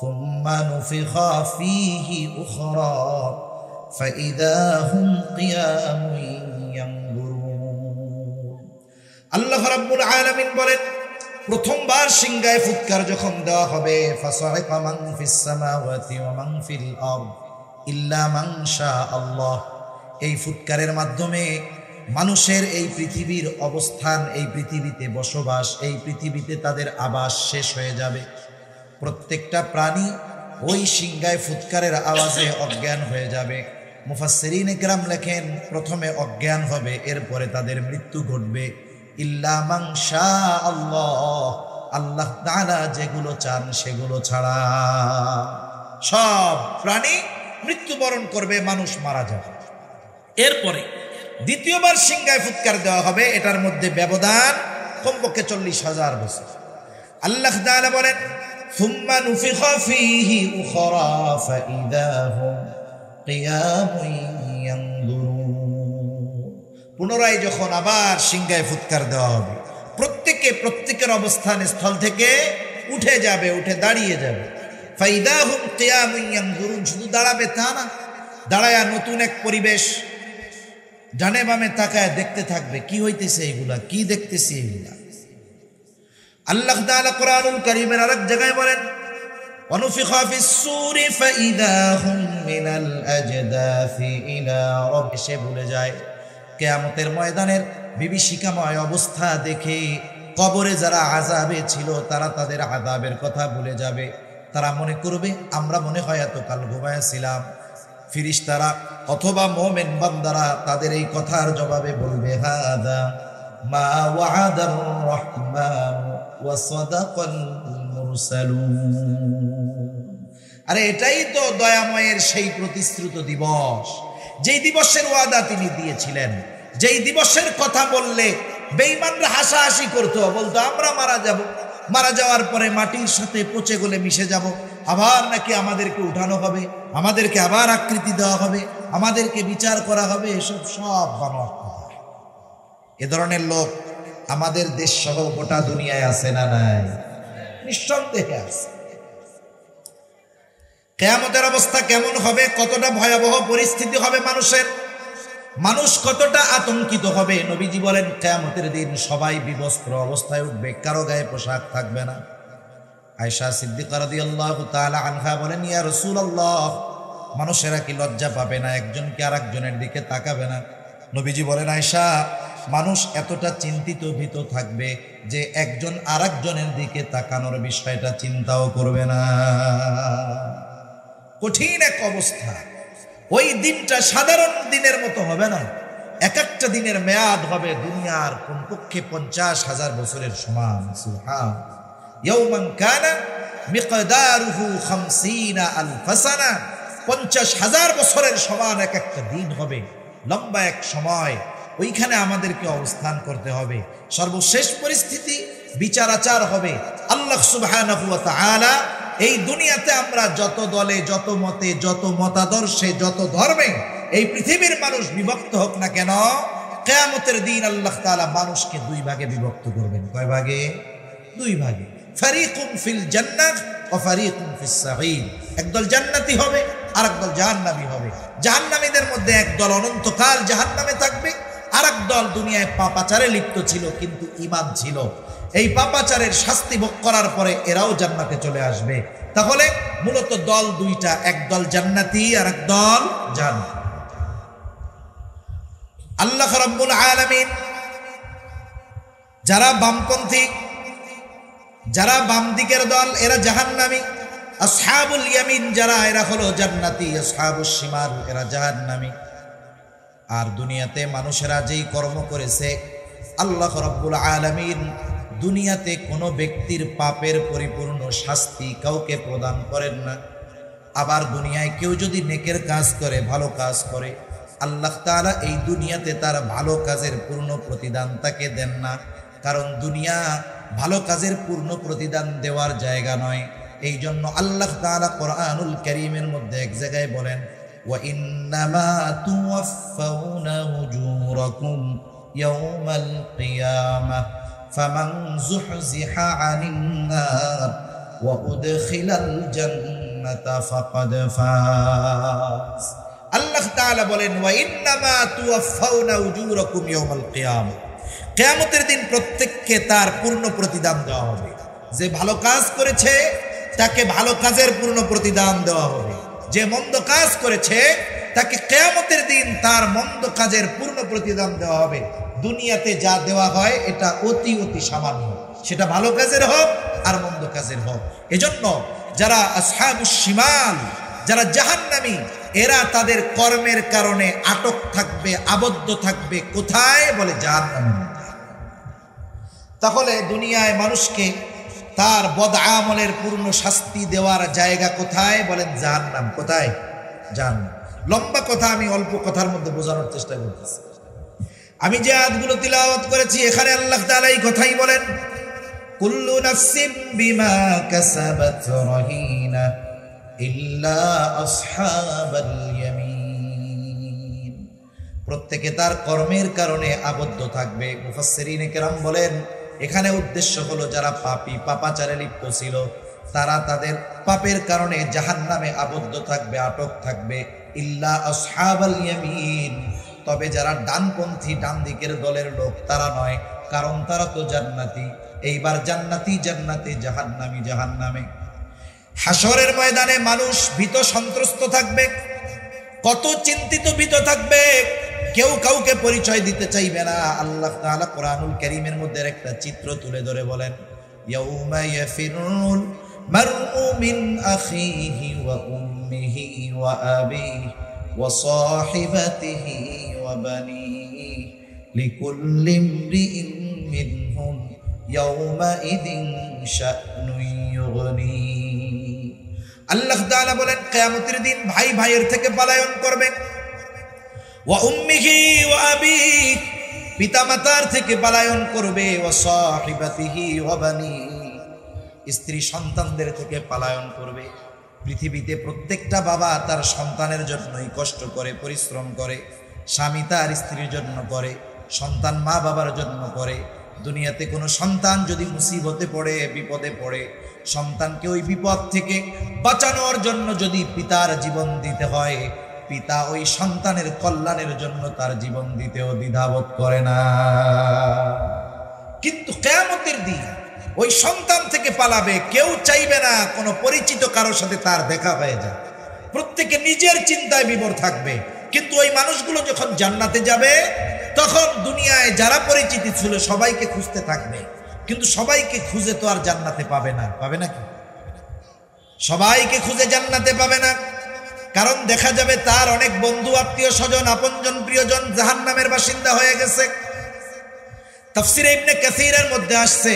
সুম্মা নুফিখা ফীহি উখরা ফাইদা হুম কিয়ামুন ইয়ানজুরুন। আল্লাহ রাব্বুল আলামিন বলেন, প্রথমবার সিংহায় ফুৎকার যখন দেওয়া হবে, ফাসাইকা মান ফিস সামাওয়াতি ওয়া মান ফিল আরদ ইল্লা মান শাআল্লাহ, এই ফুৎকারের মাধ্যমে মানুষের এই পৃথিবীর অবস্থান, এই পৃথিবীতে বসবাস, এই পৃথিবীতে তাদের আবাস শেষ হয়ে যাবে। প্রত্যেকটা প্রাণী ওই সিংহায় ফুৎকারের আওয়াজে অজ্ঞান হয়ে যাবে। মুফাসসিরিনে কেরাম লেখেন, প্রথমে অজ্ঞান হবে, এরপরে তাদের মৃত্যু ঘটবে। ইল্লা মান শাআল্লাহ, আল্লাহ তাআলা যেগুলো চান সেগুলো ছাড়া। সব প্রাণী মৃত্যুবরণ করবে, মানুষ মারা যাবে। এরপরে দ্বিতীয়বার সিংহায় ফুৎকার দেওয়া হবে, এটার মধ্যে ব্যবধান কমপক্ষে 40,000 বছর। আল্লাহ তাআলা বলেন, সুম্মা নুফিখা ফীহি উখরা ফাইদা হুম কিয়ামুন ইয়ানজুরুন। পুনরায় যখন আবার সিংহায় ফুৎকার দেওয়া হবে, প্রত্যেকের অবস্থান স্থল থেকে উঠে যাবে, উঠে দাঁড়িয়ে যাবে। ফাইদা হুম কিয়ামুন ইয়ানজুরুন, শুধু দাঁড়াবে তা না, দাঁড়ায়া নতুন এক পরিবেশ, ডানে বামে তাকায় দেখতে থাকবে কি হইতেছে, এগুলা কি দেখতেছে এগুলা। আল্লাহ তাআলা কোরআনুল কারীমের আরেক জায়গায় বলেন, ওয়ানুফিখা ফিস সূরি ফাইদা হুম মিনাল আজদাফি ইলা রাব্বি, সে ভুলে যায় কিয়ামতের ময়দানের বিভীষিকাময় অবস্থা দেখে কবরে যারা আযাবে ছিল তারা তাদের আযাবের কথা ভুলে যাবে। তারা মনে করবে আমরা মনে হয় এতকাল ঘুমাইছিলাম। ফেরেশতারা অথবা মুমিন বান্দারা তাদের এই কথার জবাবে বলবে, হাদা মা ওয়া'আদার রহমান ওয়া সাদাকাল মুরসালুন। আরে এটাই তো দয়াময়ের সেই প্রতিশ্রুত দিবস, যেই দিবসের ওয়াদা তিনি দিয়েছিলেন, যেই দিবসের কথা বললে বেঈমানরা হাসাহাসি করতো, বলতো আমরা মারা যাব, মারা যাওয়ার পরে মাটির সাথে পচে গলে মিশে যাব, আবার নাকি আমাদেরকে উঠানো হবে, আমাদেরকে আবার আকৃতি দেওয়া হবে, আমাদেরকে বিচার করা হবে। এসব সব বানোয়াট কথা। এ ধরনের লোক আমাদের দেশ সহ গোটা দুনিয়ায় আছে না নাই? নিঃসন্দেহে আছে। কিয়ামতের অবস্থা কেমন হবে, কতটা ভয়াবহ পরিস্থিতি হবে মানুষের, মানুষ কতটা আতঙ্কিত হবে। নবীজি বলেন কিয়ামতের দিন সবাই বিবস্ত্র অবস্থায় উঠবে, কারো গায়ে পোশাক থাকবে না। আয়েশা সিদ্দিকা রাদিয়াল্লাহু তাআলা আনহা বলেন, ইয়া রাসূলুল্লাহ, মানুষেরা কি লজ্জা পাবে না, একজন কি আরেকজনের দিকে তাকাবে না? নবীজি বলেন, আয়েশা, মানুষ এতটা চিন্তিত ভীত থাকবে যে একজন আরেকজনের দিকে তাকানোর বিষয়টা চিন্তাও করবে না। কঠিন এক অবস্থা। ওই দিনটা সাধারণ দিনের মতো হবে না, এক একটা দিনের মেয়াদ হবে দুনিয়ার কমপক্ষে 50,000 বছরের সমান। সুবহান, ইয়াওমান কানা মিকদারুহু 50,000 সানা, 50,000 বছরের সমান এক একটা দিন হবে, লম্বা এক সময়। ওইখানে আমাদেরকে অবস্থান করতে হবে। সর্বশেষ পরিস্থিতি বিচার আচার হবে। আল্লাহ সুবহানাহু ওয়া তাআলা এই দুনিয়াতে আমরা যত দলে, যত মতে, যত মতাদর্শে, যত ধর্মে এই পৃথিবীর মানুষ বিভক্ত হোক না কেন, কিয়ামতের দিন আল্লাহ তাআলা মানুষকে দুই ভাগে বিভক্ত করবেন। কয় ভাগে? দুই ভাগে। ফারিকুম ফিল জান্নাহ ওয়া ফারিকুম ফিস সাঈদ। একদল জান্নাতি হবে আর একদল জাহান্নামী হবে। জাহান্নামীদের মধ্যে একদল অনন্তকাল জাহান্নামে থাকবে, আর একদল দুনিয়ায় পাপাচারে লিপ্ত ছিল কিন্তু ঈমান ছিল। এই পাপাচারের শাস্তি ভোগ করার পরে এরাও জান্নাতে চলে আসবে। তাহলে মূলত দল দুইটা, একদল জান্নাতি আর একদল জাহান্নামী। আল্লাহ রাব্বুল আলামিন যারা বামপন্থী, যারা বাম দিকের দল, এরা জাহান্নামী। আসহাবুল ইয়ামিন যারা, এরা হলো জান্নাতি। আসহাবুশ শিমাল, এরা জাহান্নামী। আর দুনিয়াতে মানুষেরা যেই কর্ম করেছে, আল্লাহ রাব্বুল আলামিন দুনিয়াতে কোনো ব্যক্তির পাপের পরিপূর্ণ শাস্তি কাউকে প্রদান করেন না। আবার দুনিয়ায় কেউ যদি নেকের কাজ করে, ভালো কাজ করে, আল্লাহ তাআলা এই দুনিয়াতে তার ভালো কাজের পূর্ণ প্রতিদান তাকে দেন না। কারণ দুনিয়া ভালো কাজের পূর্ণ প্রতিদান দেওয়ার জায়গা নয়। এই জন্য আল্লাহ তাআলা কোরআনুল কারীমের মধ্যে এক জায়গায় বলেন, ওয়া ইন্নামা তুওয়াফাউনা উজুরাকুম ইয়াওমাল কিয়ামাহ ফামান যুহজিহা আনিন নার ওয়া উদখিলাল জান্নাতা ফাকাদ ফাজ। আল্লাহ তাআলা বলেন, ওয়া ইন্নামা তুওয়াফাউনা উজুরাকুম ইয়াওমাল কিয়ামাহ, কিয়ামতের দিন প্রত্যেককে তার পূর্ণ প্রতিদান দেওয়া হবে। যে ভালো কাজ করেছে তাকে ভালো কাজের পূর্ণ প্রতিদান দেওয়া হবে, যে মন্দ কাজ করেছে তাকে কিয়ামতের দিন তার মন্দ কাজের পূর্ণ প্রতিদান দেওয়া হবে। দুনিয়াতে যা দেওয়া হয় এটা অতি অতি সামান্য, সেটা ভালো কাজের হোক আর মন্দ কাজের হোক। এজন্য যারা আসহাবুশ শিমাল, যারা জাহান্নামী, এরা তাদের কর্মের কারণে আটক থাকবে, আবদ্ধ থাকবে। কোথায়? বলে জাহান্নামে। তাহলে দুনিয়ায় মানুষকে তার বদ আমলের পূর্ণ শাস্তি দেওয়ার জায়গা কোথায়? বলেন জাহান্নাম। কোথায়? জাহান্নাম। লম্বা কথা, আমি অল্প কথার মধ্যে বোঝানোর চেষ্টা করতেছি। আমি যে আয়াতগুলো তিলাওয়াত করেছি, এখানে আল্লাহ তাআলা এই কথাই বলেন, কুল্লু নাফসিন বিমা কাসাবাত রাহিনা ইল্লা আসহাবাল ইয়ামিন। প্রত্যেকে তার কর্মের কারণে আবদ্ধ থাকবে। মুফাসসিরিনে কেরাম বলেন এখানে উদ্দেশ্য হলো যারা পাপী পাপাচারে লিপ্ত ছিল তারা তাদের পাপের কারণে জাহান্নামে আবদ্ধ থাকবে, আটক থাকবে। ইল্লা আসহাবাল ইয়ামিন, তবে যারা ডানপন্থী ডান দিকের দলের লোক তারা নয়, কারণ তারা তো জান্নাতি। এইবার জান্নাতি জান্নাতে, জাহান্নামী জাহান্নামে। হাসরের ময়দানে মানুষ ভীত সন্ত্রস্ত থাকবে, কত চিন্তিত ভীত থাকবে, কেউ কাউকে পরিচয় দিতে চাইবে না। আল্লাহ তাআলা কোরআনুল কারীমের মধ্যে একটা চিত্র তুলে ধরে বলেন, ইয়াউমা ইয়াফিরুল মারউ মিন আখিহি ওয়া উম্মিহি ওয়া আবিহি ওয়া সাহিবাতিহি ওয়া বানিহি লিকুল্লি ইমরিইন মিনহুম ইয়াউমা ইদিন শা'নুন ইউগনি। আল্লাহ তাআলা বলেন কিয়ামতের দিন ভাই ভাইয়ের থেকে পলায়ন করবে। ওয়া উম্মিহি ওয়া আবিহি, পিতামাতার থেকে পলায়ন করবে। ওয়া সাহিবাতিহি ওয়া বানিহি, স্ত্রী সন্তানদের থেকে পলায়ন করবে। পৃথিবীতে প্রত্যেকটা বাবা তার সন্তানের জন্যই কষ্ট করে, পরিশ্রম করে। স্বামী তার স্ত্রীর জন্য করে, সন্তান মা বাবার জন্য করে। দুনিয়াতে কোনো সন্তান যদি মুসিবতে পড়ে, বিপদে পড়ে, সন্তানকে ওই বিপদ থেকে বাঁচানোর জন্য যদি পিতার জীবন দিতে হয়, পিতা ওই সন্তানের কল্যাণের জন্য তার জীবন দিতেও দ্বিধাবোধ করে না। কিন্তু কিয়ামতের দিন ওই সন্তান থেকে পালাবে, কেউ চাইবে না কোনো পরিচিত কারোর সাথে তার দেখা হয়ে যায়। প্রত্যেকে নিজের চিন্তায় বিভোর থাকবে। কিন্তু ওই মানুষগুলো যখন জান্নাতে যাবে তখন দুনিয়ায় যারা পরিচিতি ছিল সবাইকে খুঁজতে থাকবে, কিন্তু সবাইকে খুঁজে তো আর জান্নাতে পাবে না। পাবে নাকি? সবাইকে খুঁজে জান্নাতে পাবে না, কারণ দেখা যাবে তার অনেক বন্ধু, আত্মীয় স্বজন, আপনজন, প্রিয়জন জাহান্নামের বাসিন্দা হয়ে গেছে। তাফসীরে ইবনে কাসীরের মধ্যে আসছে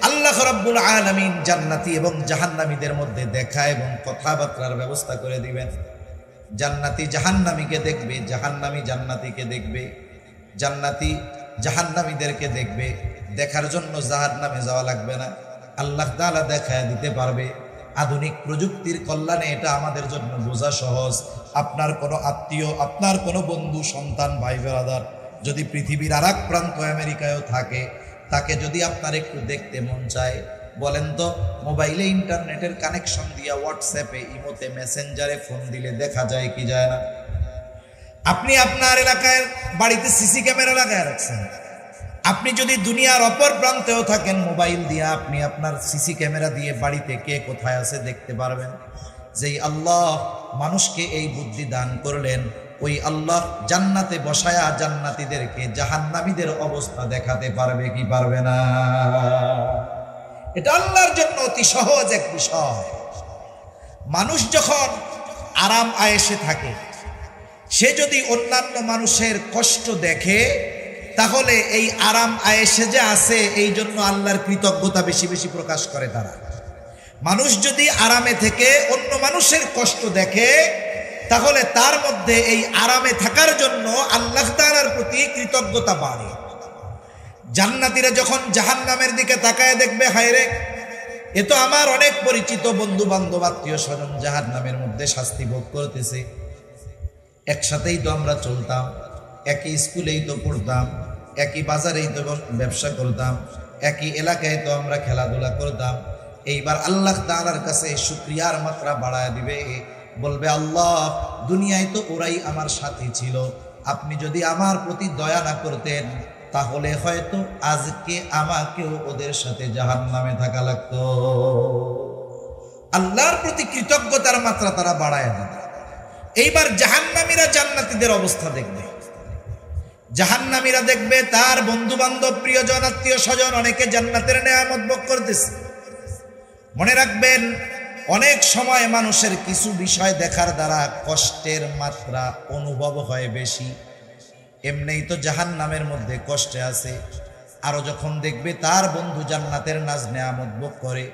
আল্লাহ রাব্বুল আলামিন জান্নাতি এবং জাহান্নামীদের মধ্যে দেখা এবং কথাবার্তার ব্যবস্থা করে দিবেন। জান্নাতি জাহান্নামীকে দেখবে, জাহান্নামী জান্নাতীকে দেখবে, জান্নাতি জাহান্নামীদেরকে দেখবে। দেখার জন্য জাহান্নামে যাওয়া লাগবে না, আল্লাহ তাআলা দেখায় দিতে পারবে। আধুনিক প্রযুক্তির কল্যাণে এটা আমাদের জন্য বোঝা সহজ। আপনার কোনো আত্মীয়, আপনার কোনো বন্ধু, সন্তান, ভাই ব্রাদার যদি পৃথিবীর আর এক প্রান্ত আমেরিকায়ও থাকে, তাকে যদি আপনার একটু দেখতে মন চায়, বলেন তো মোবাইলে ইন্টারনেটের কানেকশন দিয়া হোয়াটসঅ্যাপে, ইমোতে, মেসেঞ্জারে ফোন দিলে দেখা যায় কি যায় না? আপনি আপনার এলাকায় বাড়িতে সিসি ক্যামেরা লাগায় রাখছেন, আপনি যদি দুনিয়ার অপর প্রান্তেও থাকেন, মোবাইল দিয়ে আপনি আপনার সিসি ক্যামেরা দিয়ে বাড়িতে কে কোথায় আছে দেখতে পারবেন। যেই আল্লাহ মানুষকে এই বুদ্ধি দান করলেন, ওই আল্লাহ জান্নাতে বসায়া জান্নাতীদেরকে জাহান্নামীদের অবস্থা দেখাতে পারবে কি পারবে না? এটা আল্লাহর জন্য অতি সহজ এক বিষয়। মানুষ যখন আরাম আয়েশে থাকে, সে যদি অন্যান্য মানুষের কষ্ট দেখে, তাহলে এই আরাম আয়েশে যে আছে এই জন্য আল্লাহর কৃতজ্ঞতা বেশি বেশি প্রকাশ করে তারা। মানুষ যদি আরামে থেকে অন্য মানুষের কষ্ট দেখে, তাহলে তার মধ্যে এই আরামে থাকার জন্য আল্লাহ তাআলার প্রতি কৃতজ্ঞতা বাড়ে। জান্নাতীরা যখন জাহান্নামের দিকে তাকায় দেখবে, হায় রে, এ তো আমার অনেক পরিচিত বন্ধু বান্ধব, আত্মীয় স্বজন জাহান্নামের মধ্যে শাস্তি ভোগ করতেছে। একসাথেই তো আমরা চলতাম, একই স্কুলেই তো পড়তাম, একই বাজারেই তো ব্যবসা করতাম, একই এলাকায় তো আমরা খেলাধুলা করতাম। এইবার আল্লাহ তাআলার কাছে শুকরিয়ার মাত্রা বাড়ায় দিবে, বলবে, আল্লাহ, দুনিয়ায় তো ওরাই আমার সাথী ছিল, আপনি যদি আমার প্রতি দয়া না করতেন তাহলে হয়তো আজকে আমাকেও ওদের সাথে জাহান্নামে থাকা লাগতো। আল্লাহর প্রতি কৃতজ্ঞতার মাত্রা তারা বাড়ায় দিবে। এইবার জাহান্নামীরা জান্নাতীদের অবস্থা দেখবে। জাহান্নামীরা দেখবে তার বন্ধু বান্ধব, প্রিয়জন, আত্মীয় স্বজন অনেকে জান্নাতের নেয়ামত ভোগ করতেছে। মনে রাখবেন, অনেক সময় মানুষের কিছু বিষয় দেখার দ্বারা কষ্টের মাত্রা অনুভব হয় বেশি। এমনিই তো জাহান্নামের মধ্যে কষ্টে আছে, আরো যখন দেখবে তার বন্ধু জান্নাতের নাজ নেয়ামত ভোগ করে,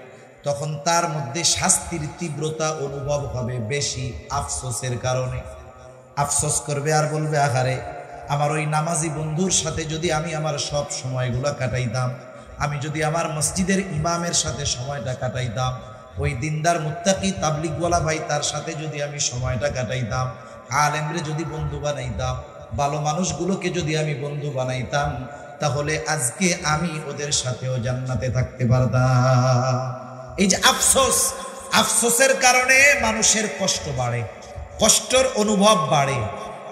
তখন তার মধ্যে শাস্তির তীব্রতা অনুভব হবে বেশি আফসোসের কারণে। আফসোস করবে আর বলবে, আহারে, আমার ওই নামাজি বন্ধুর সাথে যদি আমি আমার সব সময়গুলো কাটাইতাম, আমি যদি আমার মসজিদের ইমামের সাথে সময়টা কাটাইতাম, ওই দিনদার মুত্তাকি তাবলিগওয়ালা ভাই তার সাথে যদি আমি সময়টা কাটাইতাম, আলেমরে যদি বন্ধু বানাইতাম, ভালো মানুষগুলোকে যদি আমি বন্ধু বানাইতাম তাহলে আজকে আমি ওদের সাথেও জান্নাতে থাকতে পারতাম। এই যে আফসোস, আফসোসের কারণে মানুষের কষ্ট বাড়ে, কষ্টের অনুভব বাড়ে,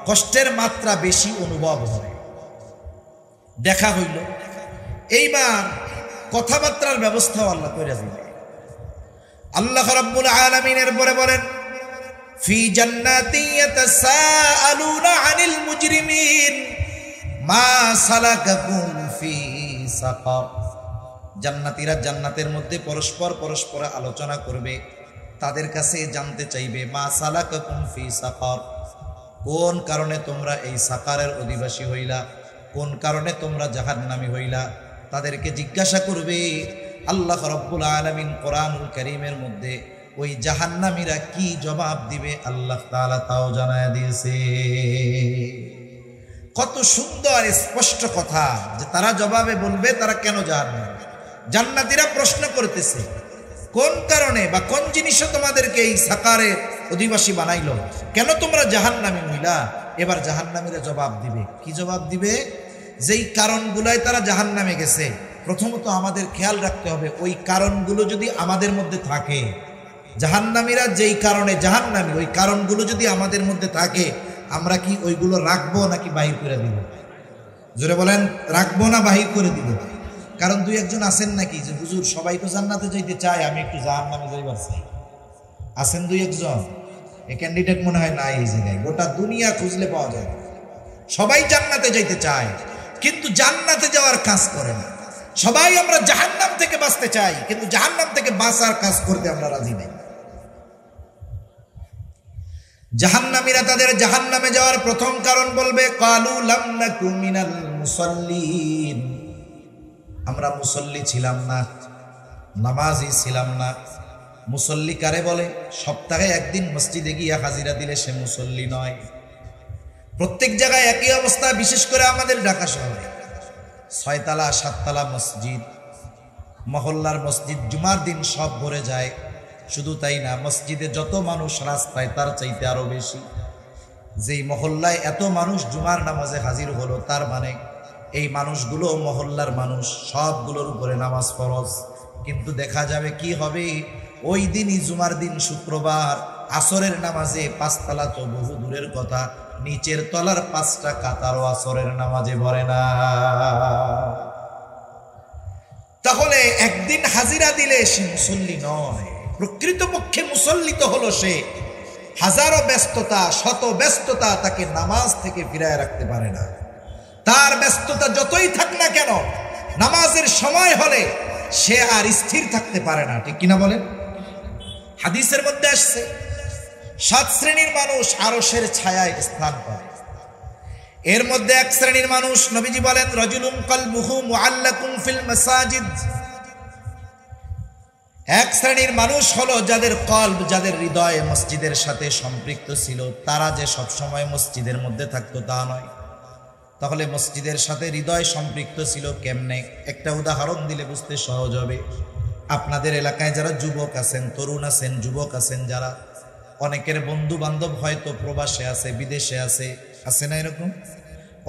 কষ্টের মাত্রা বেশি অনুভব হয়। দেখা হইল, এইবার কথাবার্তার ব্যবস্থাও আল্লাহ করে দিবে। আল্লাহ রাব্বুল আলামিন এরপরে বলেন, ফি জান্নাতি ইয়াতাসাআলুনা আনিল মুজরিমিন মা সালাকাকুম ফি সাকার। জান্নাতীরা জান্নাতের মধ্যে পরস্পর আলোচনা করবে, তাদের কাছে জানতে চাইবে মা সালাকাকুম ফি সাকার, কোন কারণে তোমরা এই সাকারের অধিবাসী হইলা, কোন কারণে তোমরা জাহান্নামী হইলা। তাদেরকে জিজ্ঞাসা করবে। আল্লাহ রাব্বুল আলামিন কোরআনুল কারীমের মধ্যে ওই জাহান্নামীরা কি জবাব দিবে আল্লাহ তাআলা তাও জানায় দিয়েছে। কত সুন্দর স্পষ্ট কথা যে তারা জবাবে বলবে তারা কেন জাহান্নামী। জান্নাতীরা প্রশ্ন করতেছে, কোন কারণে বা কোন জিনিসে তোমাদেরকে এই সাকারের অধিবাসী বানাইলো, কেন তোমরা জাহান্নামী হইলা। এবার জাহান্নামীরা জবাব দিবে। কি জবাব দিবে? যেই কারণগুলোয় তারা জাহান্নামে গেছে, প্রথমত আমাদের খেয়াল রাখতে হবে ওই কারণগুলো যদি আমাদের মধ্যে থাকে, জাহান্নামীরা যেই কারণে জাহান্নামী ওই কারণগুলো যদি আমাদের মধ্যে থাকে, আমরা কি ওইগুলো রাখবো নাকি বাহির করে দিব? জোরে বলেন, রাখবো না বাহির করে দিব? কারণ দুই একজন আছেন নাকি যে হুজুর সবাই তো জান্নাতে যাইতে চায়, আমি একটু জাহান্নামে যাইবার চাই। আছেন দুই একজন? এই ক্যান্ডিডেট মনে হয় নাই এই জায়গায়, গোটা দুনিয়া খুঁজলে পাওয়া যায়। সবাই জান্নাতে যাইতে চায় কিন্তু জান্নাতে যাওয়ার কাজ করে না। সবাই আমরা জাহান্নাম থেকে বাঁচতে চাই কিন্তু জাহান্নাম থেকে বাঁচার কাজ করতে আমরা রাজি নাই। জাহান্নামীরা তাদের জাহান্নামে যাওয়ার প্রথম কারণ বলবে, ক্বালু লাম নাকু মিনাল মুসাল্লিন, আমরা মুসল্লি ছিলাম না, নামাজি ছিলাম না। মুসল্লি কারে বলে? সপ্তাহে একদিন মসজিদে গিয়া হাজিরা দিলে সে মুসল্লি নয়। প্রত্যেক জায়গায় একই অবস্থা, বিশেষ করে আমাদের ঢাকা শহরে 6 তলা 7 তলা মসজিদ, মহল্লার মসজিদ জুমার দিন সব ভরে যায়। শুধু তাই না, মসজিদে যত মানুষ রাস্তায় তার চাইতে আরো বেশি। যেই মহল্লায় এত মানুষ জুমার নামাজে হাজির হলো, তার মানে এই মানুষগুলো মহল্লার মানুষ, সবগুলোর উপরে নামাজ ফরজ। কিন্তু দেখা যাবে কি হবে, ওই দিনই জুমার দিন শুক্রবার আসরের নামাজে 5 তলা তো বহু দূরের কথা, নিচের তলার 5টা কাতারও আসরের নামাজে ভরে না। তাহলে একদিন হাজিরা দিলে সে মুসল্লি নয়। প্রকৃতপক্ষে মুসল্লি তো হলো সে, হাজারো ব্যস্ততা শত ব্যস্ততা তাকে নামাজ থেকে ফিরায় রাখতে পারে না। তার ব্যস্ততা যতই থাক না কেন, নামাজের সময় হলে সে আর স্থির থাকতে পারে না। ঠিক কিনা বলেন? হাদিসের মধ্যে আসছে 7 শ্রেণীর মানুষ আরশের ছায়ায় স্থান পায়। এর মধ্যে 1 শ্রেণীর মানুষ, নবীজি বলেন, রাজুলুন কলবুহু মুআল্লাকুন ফিল মাসাজিদ। 1 শ্রেণীর মানুষ হলো যাদের কলব, যাদের হৃদয় মসজিদের সাথে সম্পৃক্ত ছিল। তারা যে সব সময় মসজিদের মধ্যে থাকতো তা নয়। তাহলে মসজিদের সাথে হৃদয় সম্পৃক্ত ছিল কেমনে? একটা উদাহরণ দিলে বুঝতে সহজ হবে। আপনাদের এলাকায় যারা যুবক আছেন, তরুণ আছেন, যুবক আছেন যারা, অনেকের বন্ধু বান্ধব হয়তো প্রবাসে আছে, বিদেশে আছে, আছে না এরকম?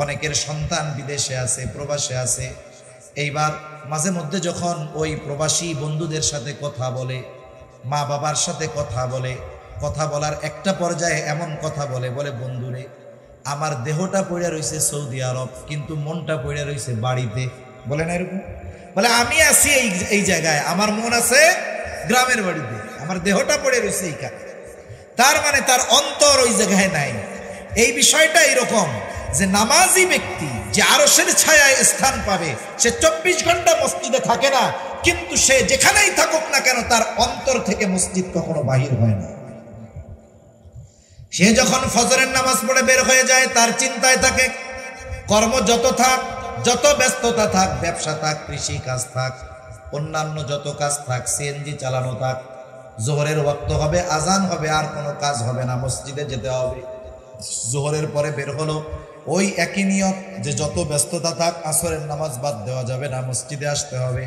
অনেকের সন্তান বিদেশে আছে, প্রবাসে আছে। এইবার মাঝে মধ্যে যখন ওই প্রবাসী বন্ধুদের সাথে কথা বলে, মা বাবার সাথে কথা বলে, কথা বলার একটা পর্যায়ে এমন কথা বলে, বন্ধুরে আমার দেহটা পড়ে রয়েছে সৌদি আরব কিন্তু মনটা পড়ে রয়েছে বাড়িতে। বলে না এরকম? বলে আমি আছি এই জায়গায়, আমার মন আছে গ্রামের বাড়িতে, আমার দেহটা পড়ে রয়েছে এইখানে। তার মানে তার অন্তর ওই জায়গায় নাই। এই বিষয়টা এরকম যে নামাজি ব্যক্তি যে আরশের ছায়ায় স্থান পাবে, সে 24 ঘন্টা মসজিদে থাকে না, কিন্তু সে যেখানেই থাকুক না কেন তার অন্তর থেকে মসজিদ কখনো বাহির হয় না। সে যখন ফজরের নামাজ পড়ে বের হয়ে যায়, তার চিন্তায় থাকে কর্ম যত থাক, যত ব্যস্ততা থাক, ব্যবসা থাক, কৃষি কাজ থাক, অন্যান্য যত কাজ থাক, সিএনজি চালানো থাক, জোহরের ওয়াক্ত হবে, আজান হবে, আর কোনো কাজ হবে না, মসজিদে যেতে হবে। জোহরের পরে বের হলো, ওই একই নিয়ত যে যত ব্যস্ততা থাক আসরের নামাজ বাদ দেওয়া যাবে না, মসজিদে আসতে হবে।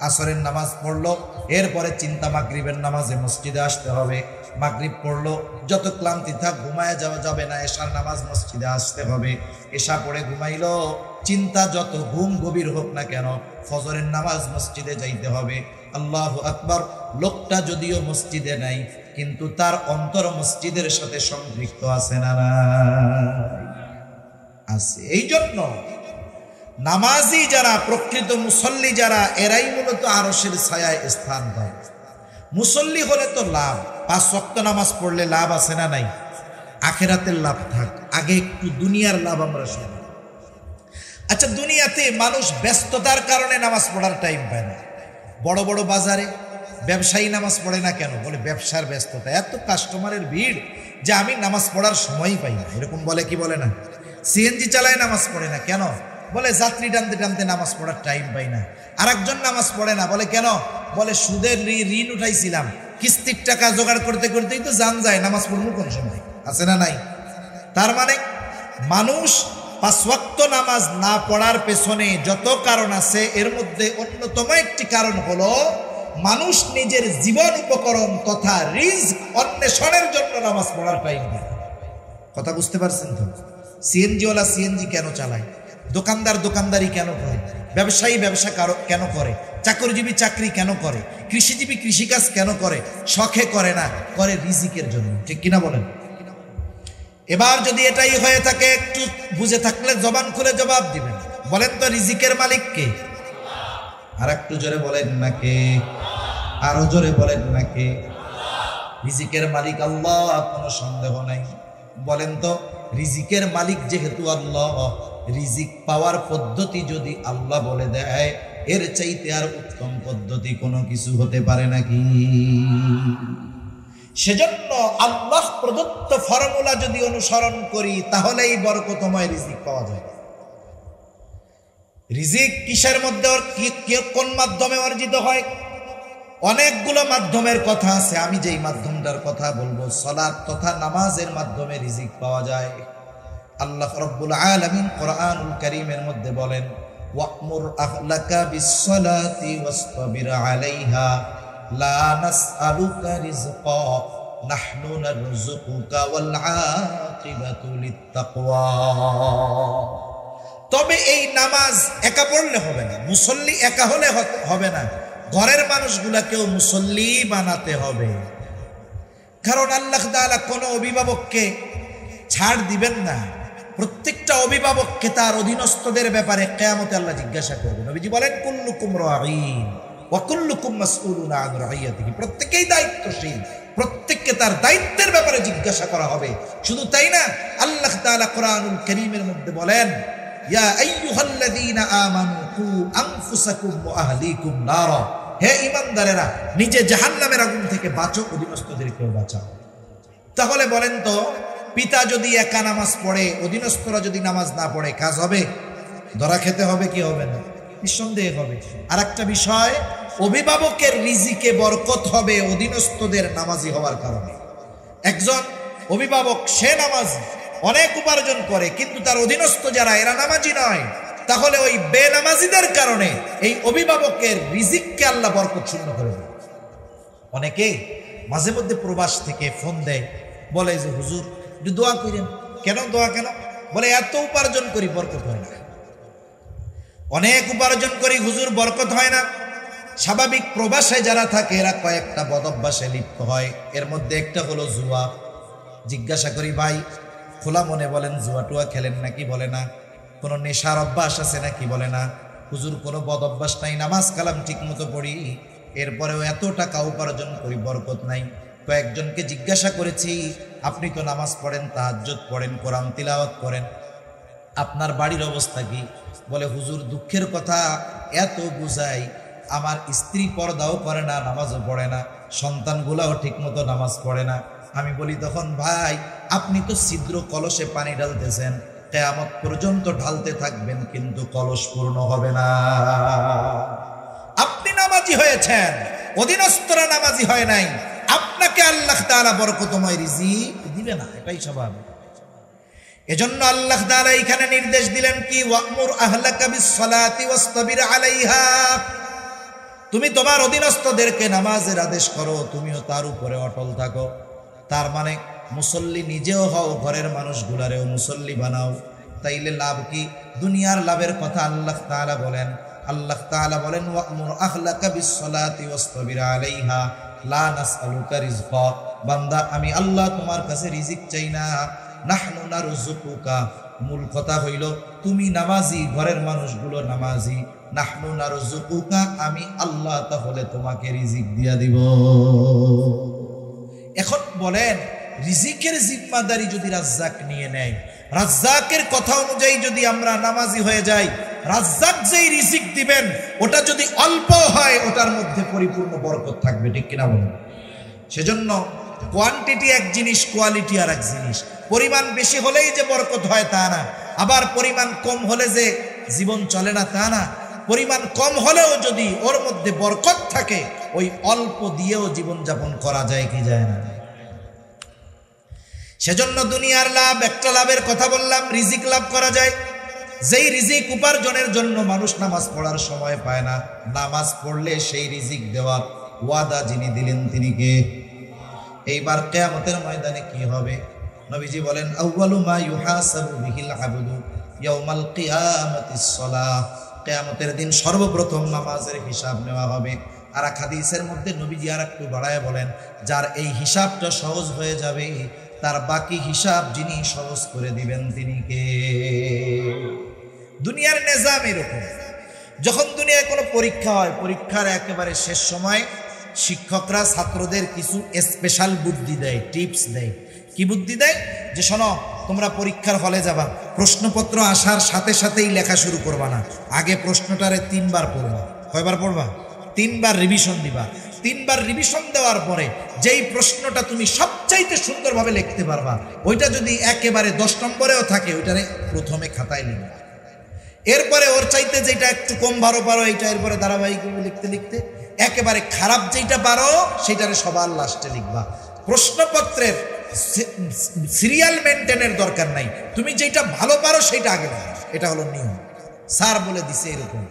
আসরের নামাজ পড়লো, এরপরে চিন্তা মাগরিবের নামাজে মসজিদে আসতে হবে। মাগরিব পড়লো, যত ক্লান্তি থাক ঘুমায় যাওয়া যাবে না, এশার নামাজ মসজিদে আসতে হবে। এশা পড়ে ঘুমাইলো, চিন্তা যত ঘুম গভীর হোক না কেন ফজরের নামাজ মসজিদে যাইতে হবে। আল্লাহু আকবার। লোকটা যদিও মসজিদে নাই, কিন্তু তার অন্তর মসজিদের সাথে সম্পৃক্ত আছে না আছে। এই জন্য নামাজি যারা, প্রকৃত মুসল্লি যারা, এরাই মূলত আরশের ছায়ায় স্থান পায়। মুসল্লি হলে তো লাভ, 5 ওয়াক্ত নামাজ পড়লে লাভ আছে না নাই? আখিরাতের লাভ থাক, আগে একটু দুনিয়ার লাভ আমরা শুনি। আচ্ছা, দুনিয়াতে মানুষ ব্যস্ততার কারণে নামাজ পড়ার টাইম পায় না। বড় বড় বাজারে ব্যবসায়ী নামাজ পড়ে না কেন? বলে ব্যবসার ব্যস্ততা, এত কাস্টমারের ভিড় যে আমি নামাজ পড়ার সময়ই পাই না, এরকম বলে কি বলে না? সিএনজি চালায় নামাজ পড়ে না কেন? বলে যাত্রী টানতে টানতে নামাজ পড়ার টাইম পাই না। আর একজন নামাজ পড়ে না, বলে কেন? বলে সুদের ঋণ উঠাইছিলাম, কিস্তির টাকা জোগাড় করতে করতেই তো জান যায়, নামাজ পড়বো কোন সময়, আছে না নাই? তার মানে মানুষ 5 ওয়াক্ত নামাজ না পড়ার পেছনে যত কারণ আছে, এর মধ্যে অন্যতম একটি কারণ হলো মানুষ নিজের জীবন উপকরণ তথা রিজক অন্বেষণের জন্য নামাজ পড়ার টাইম দেয়। কথা বুঝতে পারছেন তো? সিএনজিওয়ালা সিএনজি কেন চালায়? দোকানদার দোকানদারি কেন করে? ব্যবসায়ী ব্যবসা কেন করে? চাকরিজীবী চাকরি কেন করে? কৃষিজীবী কৃষিকাজ কেন করে? শখে করে না, করে রিজিকের জন্য। ঠিক কিনা বলেন? এবার যদি এটাই হয়ে থাকে, একটু বুঝে থাকলে জবান খুলে জবাব দিবেন। বলেন তো রিজিকের মালিক কে? আর একটু জোরে বলেন না কে? আরো জোরে বলেন না কে? রিজিকের মালিক আল্লাহ, কোনো সন্দেহ নাই। বলেন তো, রিজিকের মালিক যেহেতু আল্লাহ, রিজিক পাওয়ার পদ্ধতি যদি আল্লাহ বলে দেয়, এর চাইতে আর উত্তম পদ্ধতি কোনো কিছু হতে পারে নাকি? সেজন্য আল্লাহ প্রদত্ত ফর্মুলা যদি অনুসরণ করি, তাহলেই বরকতময় রিজিক পাওয়া যায়। রিজিক কিসের মধ্যে, কোন মাধ্যমে অর্জিত হয়? অনেকগুলো মাধ্যমের কথা আছে। আমি যেই মাধ্যমটার কথা বলবো, সালাত তথা নামাজের মাধ্যমে রিজিক পাওয়া যায়। আল্লাহ রাব্বুল আলামিন কোরআনুল কারীমের মধ্যে বলেন, ওয়া'মুর আহলাকা বিস-সালাতি ওয়াসতাবির আলাইহা লা নাসআলুকা রিজকা নাহনু নারযুকুকা ওয়াল আকিবাতু লিত-তাকওয়া। তবে এই নামাজ একা পড়লে হবে না, মুসল্লি একা হলে হবে না, ঘরের মানুষগুলাকেও মুসল্লি বানাতে হবে। কারণ আল্লাহ তাআলা কোনো অভিভাবককে ছাড় দিবেন না। প্রত্যেকটা অভিভাবককে তার অধীনস্থদের ব্যাপারে কিয়ামতে আল্লাহ জিজ্ঞাসা করবেন। নবীজি বলেন, কুল্লুকুম রাঈন ওয়া কুল্লুকুম মাসউলুন আন রাইয়াতিহি। প্রত্যেকেই দায়িত্বশীল, প্রত্যেককে তার দায়িত্বের ব্যাপারে জিজ্ঞাসা করা হবে। শুধু তাই না, আল্লাহ তাআলা কোরআনুল কারীমের মধ্যে বলেন, ইয়া আইয়ুহাল্লাযীনা আমানু কু আনফুসাকুম ওয়া আহলিকুম নারা। হে ঈমানদারেরা, নিজে জাহান্নামের আগুন থেকে বাঁচো, অধীনস্থদেরকেও বাঁচাও। তাহলে বলেন তো, পিতা যদি একা নামাজ পড়ে, অধীনস্থরা যদি নামাজ না পড়ে, কাজ হবে? ধরা খেতে হবে কি হবে না? নিঃসন্দেহে হবে। আর একটা বিষয়, অভিভাবকের রিজিকে বরকত হবে অধীনস্থদের নামাজি হওয়ার কারণে। একজন অভিভাবক, সে নামাজি, অনেক উপার্জন করে, কিন্তু তার অধীনস্থ যারা, এরা নামাজি নয়, তাহলে ওই বেনামাজিদের কারণে এই অভিভাবকের রিজিককে আল্লাহ বরকত শূন্য করে দেয়। অনেকে মাঝে মধ্যে প্রবাস থেকে ফোন দেয়, বলে যে হুজুর একটু দোয়া করেন। কেন দোয়া কেন? বলে এত উপার্জন করি, বরকত হয় না। অনেক উপার্জন করি হুজুর, বরকত হয় না। স্বাভাবিক প্রবাসে যারা থাকে, এরা কয়েকটা বদভ্যাসে লিপ্ত হয়। এর মধ্যে একটা হলো জুয়া। জিজ্ঞাসা করি, ভাই খোলা মনে বলেন, জুয়া টুয়া খেলেন নাকি? বলে না। কোনো নেশার অভ্যাস আছে নাকি? বলে না। হুজুর কোনো বদ অভ্যাস নাই, নামাজ কালাম ঠিক মতো পড়ি, এরপরেও এত টাকা উপার্জন করি, বরকত নাই। কয়েকজনকে জিজ্ঞাসা করেছি, আপনি তো নামাজ পড়েন, তাহাজ্জুদ পড়েন, কোরআন তিলাওয়াত করেন, আপনার বাড়ির অবস্থা কি? বলে হুজুর দুঃখের কথা, এত বুঝাই, আমার স্ত্রী পর্দাও করে না, নামাজও পড়ে না, সন্তানগুলাও ঠিক মতো নামাজ পড়ে না। আমি বলি তখন, ভাই আপনি তো ছিদ্র কলসে পানি ঢালতেছেন, কিয়ামত পর্যন্ত ঢালতে থাকবেন, কিন্তু কলস পূর্ণ হবে না। আপনি নামাজি হয়েছেন, অধীনস্থরা নামাজি হয় নাই, আপনাকে আল্লাহ তাআলা বরকতময় রিজিক দিবে না, এটাই স্বাভাবিক। এজন্য আল্লাহ তাআলা এখানে নির্দেশ দিলেন কি, ওয়া'মুর আহলাকা বিস-সালাতি ওয়াসতাবির আলাইহা। তুমি তোমার অধীনস্থদেরকে নামাজের আদেশ করো, তুমিও তার উপরে অটল থাকো। তার মানে মুসল্লি নিজেও হও, ঘরের মানুষগুলারেও মুসল্লি বানাও। তাইলে লাভ কি? দুনিয়ার লাভের কথা আল্লাহ তাআলা বলেন। আল্লাহ তাআলা বলেন, ওয়া'মুর আহলাকা বিস-সালাতি ওয়াসতাবির আলাইহা লা নাসআলুকা রিজকা। বান্দা, আমি আল্লাহ তোমার কাছে রিজিক চাই না, নাহনু নারযুকুকা। মূল কথা হইল তুমি নামাজি, ঘরের মানুষগুলো নামাজি। নাহনু নারযুকুকা, আমি আল্লাহ তাহলে তোমাকে রিজিক দিয়া দিব। এখন বলেন, রিজিকের জিম্মাদারি যদি রাজ্জাক নিয়ে নেয়, রাজ্জাকের কথা অনুযায়ী যদি আমরা নামাজি হয়ে যাই, রাজ্জাক যেই রিজিক দিবেন ওটা যদি অল্প হয়, ওটার মধ্যে পরিপূর্ণ বরকত থাকবে, ঠিক কিনা বলুন? সেজন্য কোয়ান্টিটি এক জিনিস, কোয়ালিটি আর এক জিনিস। পরিমাণ বেশি হলেই যে বরকত হয় তা না, আবার পরিমাণ কম হলে যে জীবন চলে না তা না। পরিমাণ কম হলেও যদি ওর মধ্যে বরকত থাকে, ওই অল্প দিয়েও জীবনযাপন করা যায় কি যায় না? সেজন্য দুনিয়ার লাভ, একটা লাভের কথা বললাম, রিজিক লাভ করা যায়। যেই রিজিক উপার্জনের জন্য মানুষ নামাজ পড়ার সময় পায় না, নামাজ পড়লে সেই রিজিক দেওয়ার ওয়াদা যিনি দিলেন তিনি কে? এইবার কিয়ামতের ময়দানে কি হবে? নবীজি বলেন, আউয়ালু মা ইউহাসাবু বিহিল আবদু ইয়াউমাল কিয়ামাতিস সালাহ। কিয়ামতের দিন সর্বপ্রথম নামাজের হিসাব নেওয়া হবে। আর এক হাদিসের মধ্যে নবীজি আর একটু বাড়ায় বলেন, যার এই হিসাবটা সহজ হয়ে যাবে, তার বাকি হিসাব যিনি সহজ করে দিবেন তিনি কে? দুনিয়ার নিজাম এরকম। যখন দুনিয়ায় কোনো পরীক্ষা হয়, পরীক্ষার একেবারে শেষ সময় শিক্ষকরা ছাত্রদের কিছু স্পেশাল বুদ্ধি দেয়, টিপস দেয়। কি বুদ্ধি দেয়? যে শোনো, তোমরা পরীক্ষার হলে যাবা, প্রশ্নপত্র আসার সাথে সাথেই লেখা শুরু করবা না, আগে প্রশ্নটারে 3 বার পড়বা। কয়বার পড়বা? 3 বার রিভিশন দিবা। 3 বার রিভিশন দেওয়ার পরে যেই প্রশ্নটা তুমি সবচাইতে সুন্দরভাবে লিখতে পারবা, ওইটা যদি একেবারে 10 নম্বরেও থাকে, ওইটারে প্রথমে খাতায় লিখবা। এরপরে ওর চাইতে যেটা একটু কম ভালো পারো, এইটা এরপরে ধারাবাহিকভাবে লিখতে লিখতে একেবারে খারাপ যেটা পারো সেটারে সবার লাস্টে লিখবা। প্রশ্নপত্রের সিরিয়াল মেনটেনের দরকার নাই, তুমি যেটা ভালো পারো সেটা আগে লিখবা। এটা হলো নিয়ম, স্যার বলে দিছে এরকম।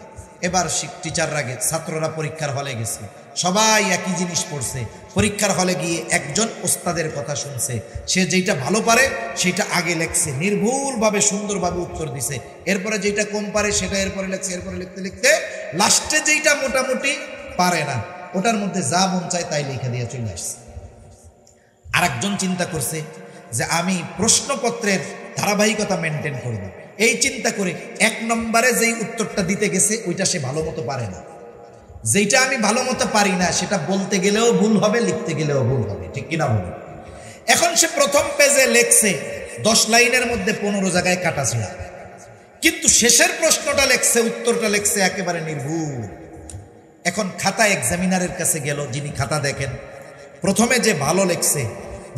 এবার টিচাররা ছাত্ররা পরীক্ষার হলে গেছে, সবাই একই জিনিস পড়ছে। পরীক্ষার হলে গিয়ে একজন ওস্তাদের কথা শুনছে, সে যেটা ভালো পারে সেটা আগে লেখছে, নির্ভুলভাবে সুন্দরভাবে উত্তর দিছে। এরপরে যেটা কম পারে সেটা এরপরে লেখছে। এরপরে লিখতে লিখতে লাস্টে যেটা মোটামুটি পারে না, ওটার মধ্যে যা মন চায় তাই লিখে দিয়ে চলে আসছে। আর একজন চিন্তা করছে যে আমি প্রশ্নপত্রের ধারাবাহিকতা মেনটেন করব। এই চিন্তা করে 1 নম্বরে যেই উত্তরটা দিতে গেছে ওইটা সে ভালো মতো পারে না। যেটা আমি ভালো মতো পারি না সেটা বলতে গেলেও ভুল হবে, লিখতে গেলেও ভুল হবে, ঠিক কিনা বলুন? এখন সে প্রথম পেজে লেখছে 10 লাইনের মধ্যে 15 জায়গায় কাটাছিড়া, কিন্তু শেষের প্রশ্নটা লেখছে, উত্তরটা লেখছে একেবারে নির্ভুল। এখন খাতা এক্সামিনারের কাছে গেল, যিনি খাতা দেখেন। প্রথমে যে ভালো লেখছে,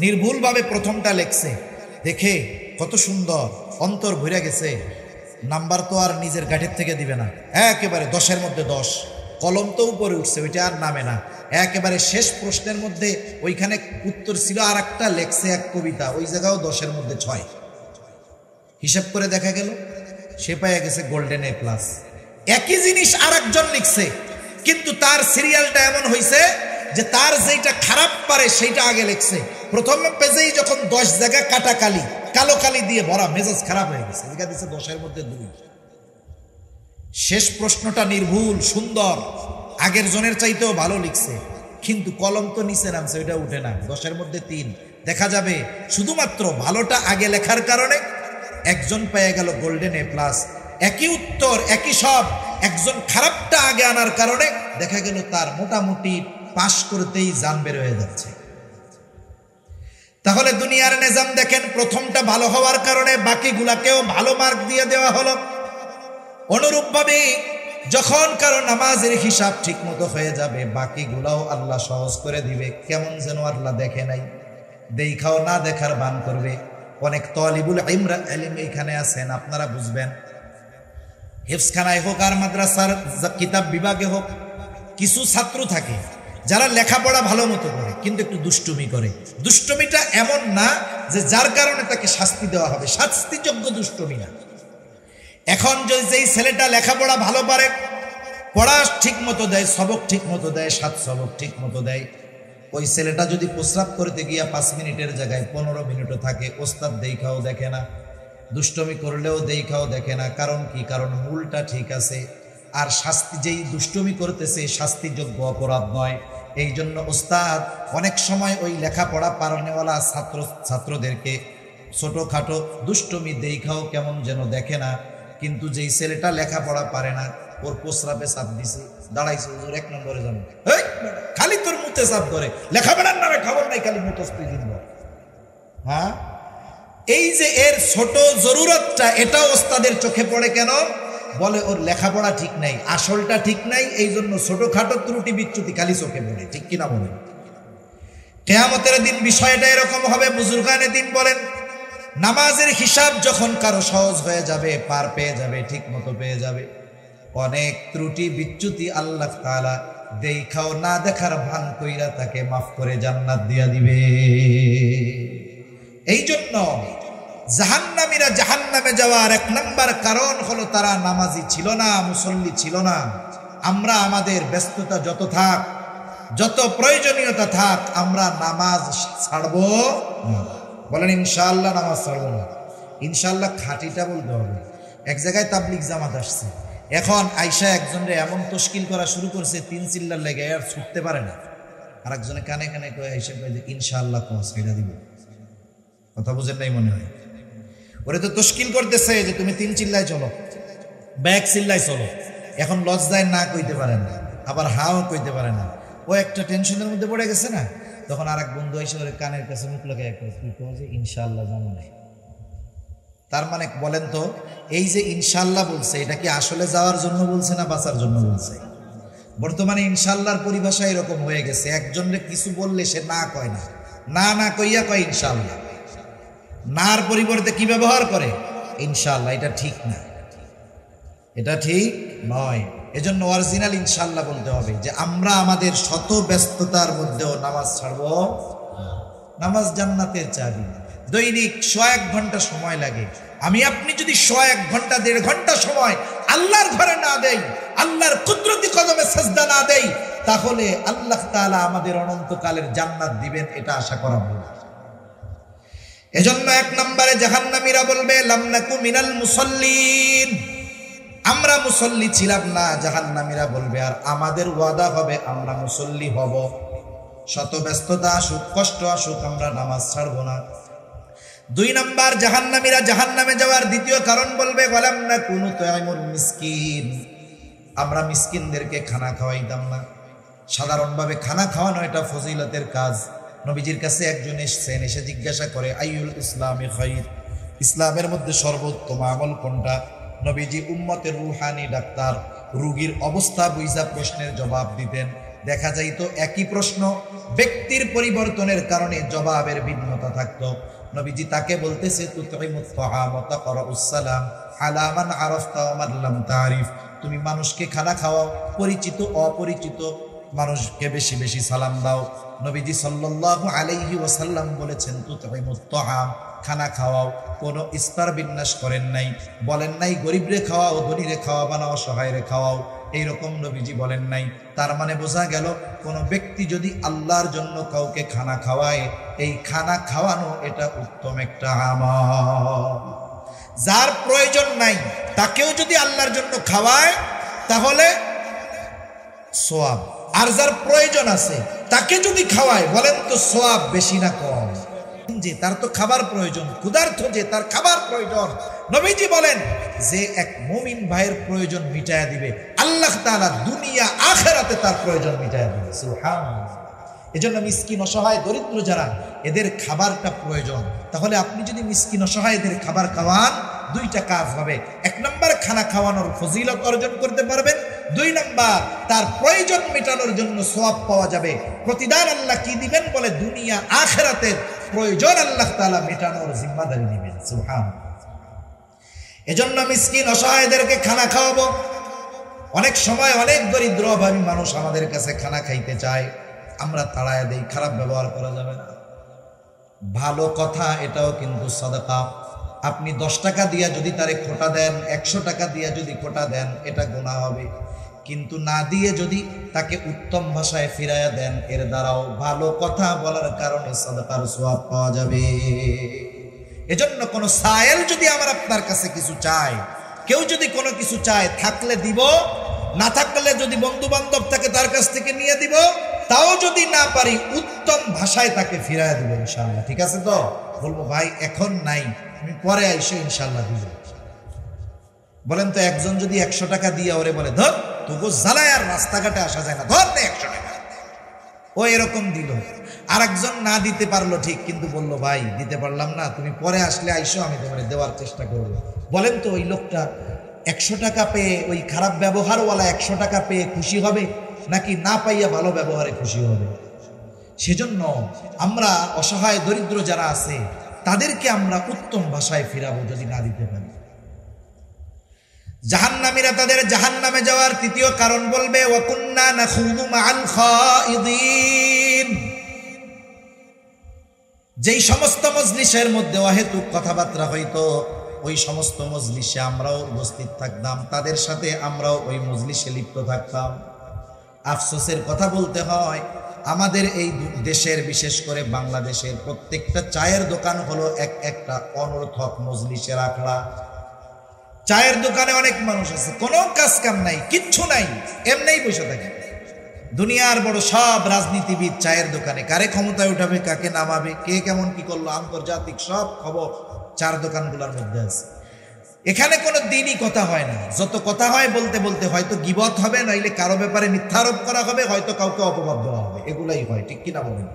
নির্ভুলভাবে প্রথমটা লেখছে, দেখে কত সুন্দর, অন্তর ভরে গেছে, নাম্বার তো আর নিজের গাঠের থেকে দিবে না, একেবারে 10-এর মধ্যে 10। কলম তো উপরে উঠছে, ওইটা আর নামে না। একেবারে শেষ প্রশ্নের মধ্যে ওইখানে উত্তর ছিল আর একটা লেখছে, এক কবিতা, ওই জায়গাও 10-এর মধ্যে 6। হিসাব করে দেখা গেল সে পেয়ে গেছে গোল্ডেন A+। একই জিনিস আর একজন লিখছে, কিন্তু তার সিরিয়ালটা এমন হয়েছে যে তার যেটা খারাপ পারে সেইটা আগে লিখছে। প্রথম পেজেই যখন 10 জায়গা কাটা কালি, কালো কালি দিয়ে ভরা, মেজাজ খারাপ হয়ে গেছে, লিখা দিচ্ছে 10-এর মধ্যে 2। শেষ প্রশ্নটা নির্ভুল সুন্দর, আগের জনের চাইতেও ভালো লিখছে, কিন্তু কলম তো নিচে নামছে, ওইটা উঠে না, 10-এর মধ্যে 3। দেখা যাবে শুধুমাত্র ভালোটা আগে লেখার কারণে একজন পেয়ে গেল গোল্ডেন A+। একই উত্তর, একই সব, একজন খারাপটা আগে আনার কারণে দেখা গেল তার মোটামুটি পাশ করতেই জান বের হয়ে যাচ্ছে। তাহলে দুনিয়ার নিজাম দেখেন, প্রথমটা ভালো হওয়ার কারণে বাকিগুলাকেও ভালো মার্ক দিয়ে দেওয়া হলো। অনুরূপভাবে যখন কারো নামাজের হিসাব ঠিক মতো হয়ে যাবে, বাকিগুলাও আল্লাহ সহজ করে দিবে। কেমন যেন আল্লাহ দেখে নাই, দেখাও না দেখার বান করবে। অনেক তালিবুল ইলম এখানে আছেন, আপনারা বুঝবেন, হেফজখানায় হোক আর মাদ্রাসার কিতাব বিভাগে হোক, কিছু ছাত্র থাকে যারা লেখাপড়া ভালো মতো করে কিন্তু একটু দুষ্টুমি করে। দুষ্টুমিটা এমন না যে যার কারণে তাকে শাস্তি দেওয়া হবে, শাস্তিযোগ্য দুষ্টুমি না। এখন যদি যেই ছেলেটা লেখাপড়া ভালো পারে, পড়া ঠিক মতো দেয়, সবক ঠিক মতো দেয়, 7 সবক ঠিক মতো দেয়, ওই ছেলেটা যদি প্রস্রাব করতে গিয়া 5 মিনিটের জায়গায় 15 মিনিটও থাকে, ওস্তাদ দেখাও দেখে না, দুষ্টমি করলেও দেখাও দেখে না। কারণ কি? কারণ মূলটা ঠিক আছে, আর শাস্তি যেই দুষ্টমি করতেছে শাস্তিযোগ্য অপরাধ নয়। এই জন্য ওস্তাদ অনেক সময় ওই লেখাপড়া পারনেওয়ালা ছাত্রদেরকে ছোটোখাটো দুষ্টমি দেখাও কেমন যেন দেখে না, কিন্তু যেই ছেলেটা লেখাপড়া পারে না, ওর প্রস্রাবে চাপ দিছে, দাঁড়াইছে, হুজুর 1 নম্বরে যাবে, খালি তোর মুখে চাপ ধরে, লেখাপড়ার নামে খবর নাই, খালি মুখস্থ দিব। হ্যাঁ, এই যে এর ছোট জরুরতটা, এটা ওস্তাদের চোখে পড়ে কেন? বলে ওর লেখাপড়া ঠিক নাই, আসলটা ঠিক নাই, এই জন্য ছোটখাটো ত্রুটি বিচ্যুতি খালি চোখে পড়ে। ঠিক কিনা বলেন? কিয়ামতের দিন বিষয়টা এরকম হবে। বুজুর্গানে দিন বলেন, নামাজের হিসাব যখন কারো সহজ হয়ে যাবে, পার পেয়ে যাবে, ঠিক মতো পেয়ে যাবে, অনেক ত্রুটি বিচ্যুতি আল্লাহ তাআলা দেখাও না দেখার ভান কইরা তাকে মাফ করে জান্নাত দিয়া দিবে। এই জন্য জাহান্নামীরা জাহান্নামে যাওয়ার 1 নম্বর কারণ হলো তারা নামাজি ছিল না, মুসল্লি ছিল না। আমরা আমাদের ব্যস্ততা যত থাক, যত প্রয়োজনীয়তা থাক, আমরা নামাজ ছাড়বো না। বলেন ইনশাআল্লাহ নামাজ ছাড়বো না। ইনশাআল্লাহ খাঁটিটা বলতে হবে। এক জায়গায় তাবলিগ জামাত আসছে, এখন আইসা একজনরে এমন তশকিল করা শুরু করছে, 3 চিল্লার লেগে আর ছুটতে পারে না। আর একজনে কানে কানে কয়ে আইসা কয়ে যে ইনশাআল্লাহ ছেড়ে দিব। কথা বুঝেন নাই মনে হয়? ওরে তো তশকিল করতেছে যে তুমি 3 চিল্লায় চলো, ব্যাক চিল্লায় চলো। এখন লজ্জায় না কইতে পারে না, আবার হাও কইতে পারে না। ও একটা টেনশনের মধ্যে পড়ে গেছে না, তখন আর এক বন্ধু এসে ওর কানের কাছে মুখ লাগায় তুই কো যে ইনশাআল্লাহ জানো নাই। তার মানে বলেন তো, এই যে ইনশাআল্লাহ বলছে, এটা কি আসলে যাওয়ার জন্য বলছে না বাঁচার জন্য বলছে? বর্তমানে ইনশাআল্লাহর পরিভাষা এরকম হয়ে গেছে, একজনের কিছু বললে সে না কয় না, না না কইয়া কয় ইনশাআল্লাহ। নার পরিবর্তে কি ব্যবহার করে? ইনশাআল্লাহ। এটা ঠিক না, এটা ঠিক নয়। এজন্য অরিজিনাল ইনশাআল্লাহ বলতে হবে যে আমরা আমাদের শত ব্যস্ততার মধ্যেও নামাজ ছাড়বো। নামাজ জান্নাতের চাবি। দৈনিক 100 ঘন্টা সময় লাগে। আমি আপনি যদি 100 ঘন্টা 1.5 ঘন্টা সময় আল্লাহর ঘরে না দেই, আল্লাহর কুদরতি কদমে সাজদা না দেই, তাহলে আল্লাহ তাআলা আমাদের অনন্তকালের জান্নাত দিবেন, এটা আশা করা ভুল। এজন্য 1 নম্বরে জাহান্নামীরা বলবে লাম নাকু মিনাল মুসাল্লিন, আমরা মুসল্লি ছিলাম না। জাহান্নামীরা বলবে, আর আমাদের ওয়াদা হবে আমরা মুসল্লি হব। শত ব্যস্ততা আসুক, কষ্ট আসুক, আমরা নামাজ ছাড়বো না। 2 নম্বর জাহান্নামীরা জাহান্নামে যাওয়ার দ্বিতীয় কারণ বলবে ওয়ালাম নাকু নুতঈমুল মিসকিন, আমরা মিসকিনদেরকে খানা খাওয়াইতাম না। সাধারণভাবে খানা খাওয়ানো এটা ফজিলতের কাজ। নবীজির কাছে একজন এসেছেন, এসে জিজ্ঞাসা করে আইয়ুল ইসলামি খায়র, ইসলামের মধ্যে সর্বোত্তম আমল কোনটা? নবীজি উম্মতের রুহানি ডাক্তার, রোগীর অবস্থা বুঝা প্রশ্নের জবাব দিতেন। দেখা যাইতো একই প্রশ্ন ব্যক্তির পরিবর্তনের কারণে জবাবের ভিন্নতা থাকতো। নবীজি তাকে বলতেছে তুতঈমুত তাআম ওয়া তাকরাউস সালাম আলা মান আরাফতা ওয়া মান লাম তারিফ, তুমি মানুষকে খানা খাওয়াও, পরিচিত অপরিচিত মানুষকে বেশি বেশি সালাম দাও। নবীজি সাল্লাল্লাহু আলাইহি ওয়াসাল্লাম বলেছেন তুতঈমুত তাআম, খানা খাওয়াও। কোনো স্তর বিন্যাস করেন নাই, বলেন নাই গরিবরে খাওয়াও, ধনীরে খাওয়াবা না, অসহায়রে খাওয়াও, এইরকম নবীজি বলেন নাই। তার মানে বোঝা গেল কোনো ব্যক্তি যদি আল্লাহর জন্য কাউকে খানা খাওয়ায়, এই খানা খাওয়ানো এটা উত্তম একটা আমল। যার প্রয়োজন নাই তাকেও যদি আল্লাহর জন্য খাওয়ায় তাহলে সওয়াব, আর যার প্রয়োজন আছে তাকে যদি খাওয়ায়, বলেন তো সওয়াব বেশি না কম? যে তার তো খাবার প্রয়োজন, ক্ষুধার্ত যে তার খাবার প্রয়োজন। নবীজি বলেন যে এক মুমিন ভাইয়ের প্রয়োজন মিটায়া দিবে আল্লাহ তাআলা, দুনিয়া আখিরাতে তার প্রয়োজন মিটায়া দিবে। সুবহানাল্লাহ। এজন্য মিসকিন অসহায় দরিদ্র যারা, এদের খাবারটা প্রয়োজন। তাহলে আপনি যদি মিসকিন অসহায় এদের খাবার খাওয়ান, 2টা কাজ হবে। 1 নম্বর খানা খাওয়ানোর ফজিলত অর্জন করতে পারবেন, 2 নম্বর তার প্রয়োজন মেটানোর জন্য সওয়াব পাওয়া যাবে। প্রতিদান আল্লাহ কি দিবেন? বলে দুনিয়া আখিরাতের প্রয়োজন আল্লাহ তাআলা মেটানোর জিম্মাদারি নেবেন। সুবহানাল্লাহ। এজন্য মিসকিন অসহায়দেরকে খানা খাওয়াবো। অনেক সময় অনেক দরিদ্র অভাবী মানুষ আমাদের কাছে খানা খাইতে চায়, আমরা তাড়ায় দেই। খারাপ ব্যবহার করা যাবে না। ভালো কথা, এটাও কিন্তু সাদাকা। আপনি 10 টাকা দিয়া যদি তারে খোটা দেন, 100 টাকা দিয়া যদি খোটা দেন, এটা গুনাহ হবে। কিন্তু না দিয়ে যদি তাকে উত্তম ভাষায় ফিরাইয়া দেন, এর দ্বারাও ভালো কথা বলার কারণে সাদাকার সওয়াব পাওয়া যাবে। এজন্য কোন সায়েল যদি আমার আপনার কাছে কিছু চায়, কেউ যদি কোনো কিছু চায়, থাকলে দিব, না থাকলে যদি বন্ধু বান্ধব থাকে তার কাছ থেকে নিয়ে দিব, তাও যদি না পারি উত্তম ভাষায় তাকে ফিরাইয়া দিব ইনশাআল্লাহ। ঠিক আছে তো? বলবো ভাই এখন নাই, তুমি পরে আইসো, ইনশাআল্লাহ দিব। বলেন তো একজন যদি 100 টাকা দিয়ে ওরে বলে ধর তোকে জ্বালায় আর রাস্তাঘাটে আসা যায় না, ধর না 100 টাকা, ও এরকম দিল। আর একজন না দিতে পারলো ঠিক, কিন্তু বললো ভাই দিতে পারলাম না, তুমি পরে আসলে আইসো, আমি তোমার দেওয়ার চেষ্টা করবো। বলেন তো ওই লোকটা 100 টাকা পেয়ে, ওই খারাপ ব্যবহারওয়ালা 100 টাকা পেয়ে খুশি হবে, নাকি না পাইয়া ভালো ব্যবহারে খুশি হবে? সেজন্য আমরা অসহায় দরিদ্র যারা আছে তাদেরকে আমরা উত্তম ভাষায় ফিরাবো যদি না দিতে পারি। জাহান্নামীরা তাদের জাহান্নামে যাওয়ার তৃতীয় কারণ বলবে ওয়াকুন্না নাখুযু মাআল খায়িদিন। যেই সমস্ত মজলিসের মধ্যে অহেতুক কথাবার্তা হইতো, ওই সমস্ত মজলিসে আমরাও উপস্থিত থাকতাম, তাদের সাথে আমরাও ওই মজলিসে লিপ্ত থাকতাম। আফসোসের কথা বলতে হয়, আমাদের এই দেশের, বিশেষ করে বাংলাদেশের প্রত্যেকটা চায়ের দোকান হলো একটা অনর্থক মজলিসের আখড়া। চায়ের দোকানে অনেক মানুষ আছে, কোনো কাজ কাম নাই, কিচ্ছু নাই, এমনিই বসে থাকে। দুনিয়ার বড় সব রাজনীতিবিদ চায়ের দোকানে, কারে ক্ষমতায় উঠাবে, কাকে নামাবে, কে কেমন কি করলো, আন্তর্জাতিক সব খবর চার দোকানগুলোর মধ্যে আছে। এখানে কোনো দিনই কথা হয় না, যত কথা হয় বলতে বলতে হয়তো গীবত হবে, নইলে কারো ব্যাপারে মিথ্যারোপ করা হবে, হয়তো কাউকে অপবাদ দেওয়া হবে, এগুলাই হয়। ঠিক কিনা বলেন?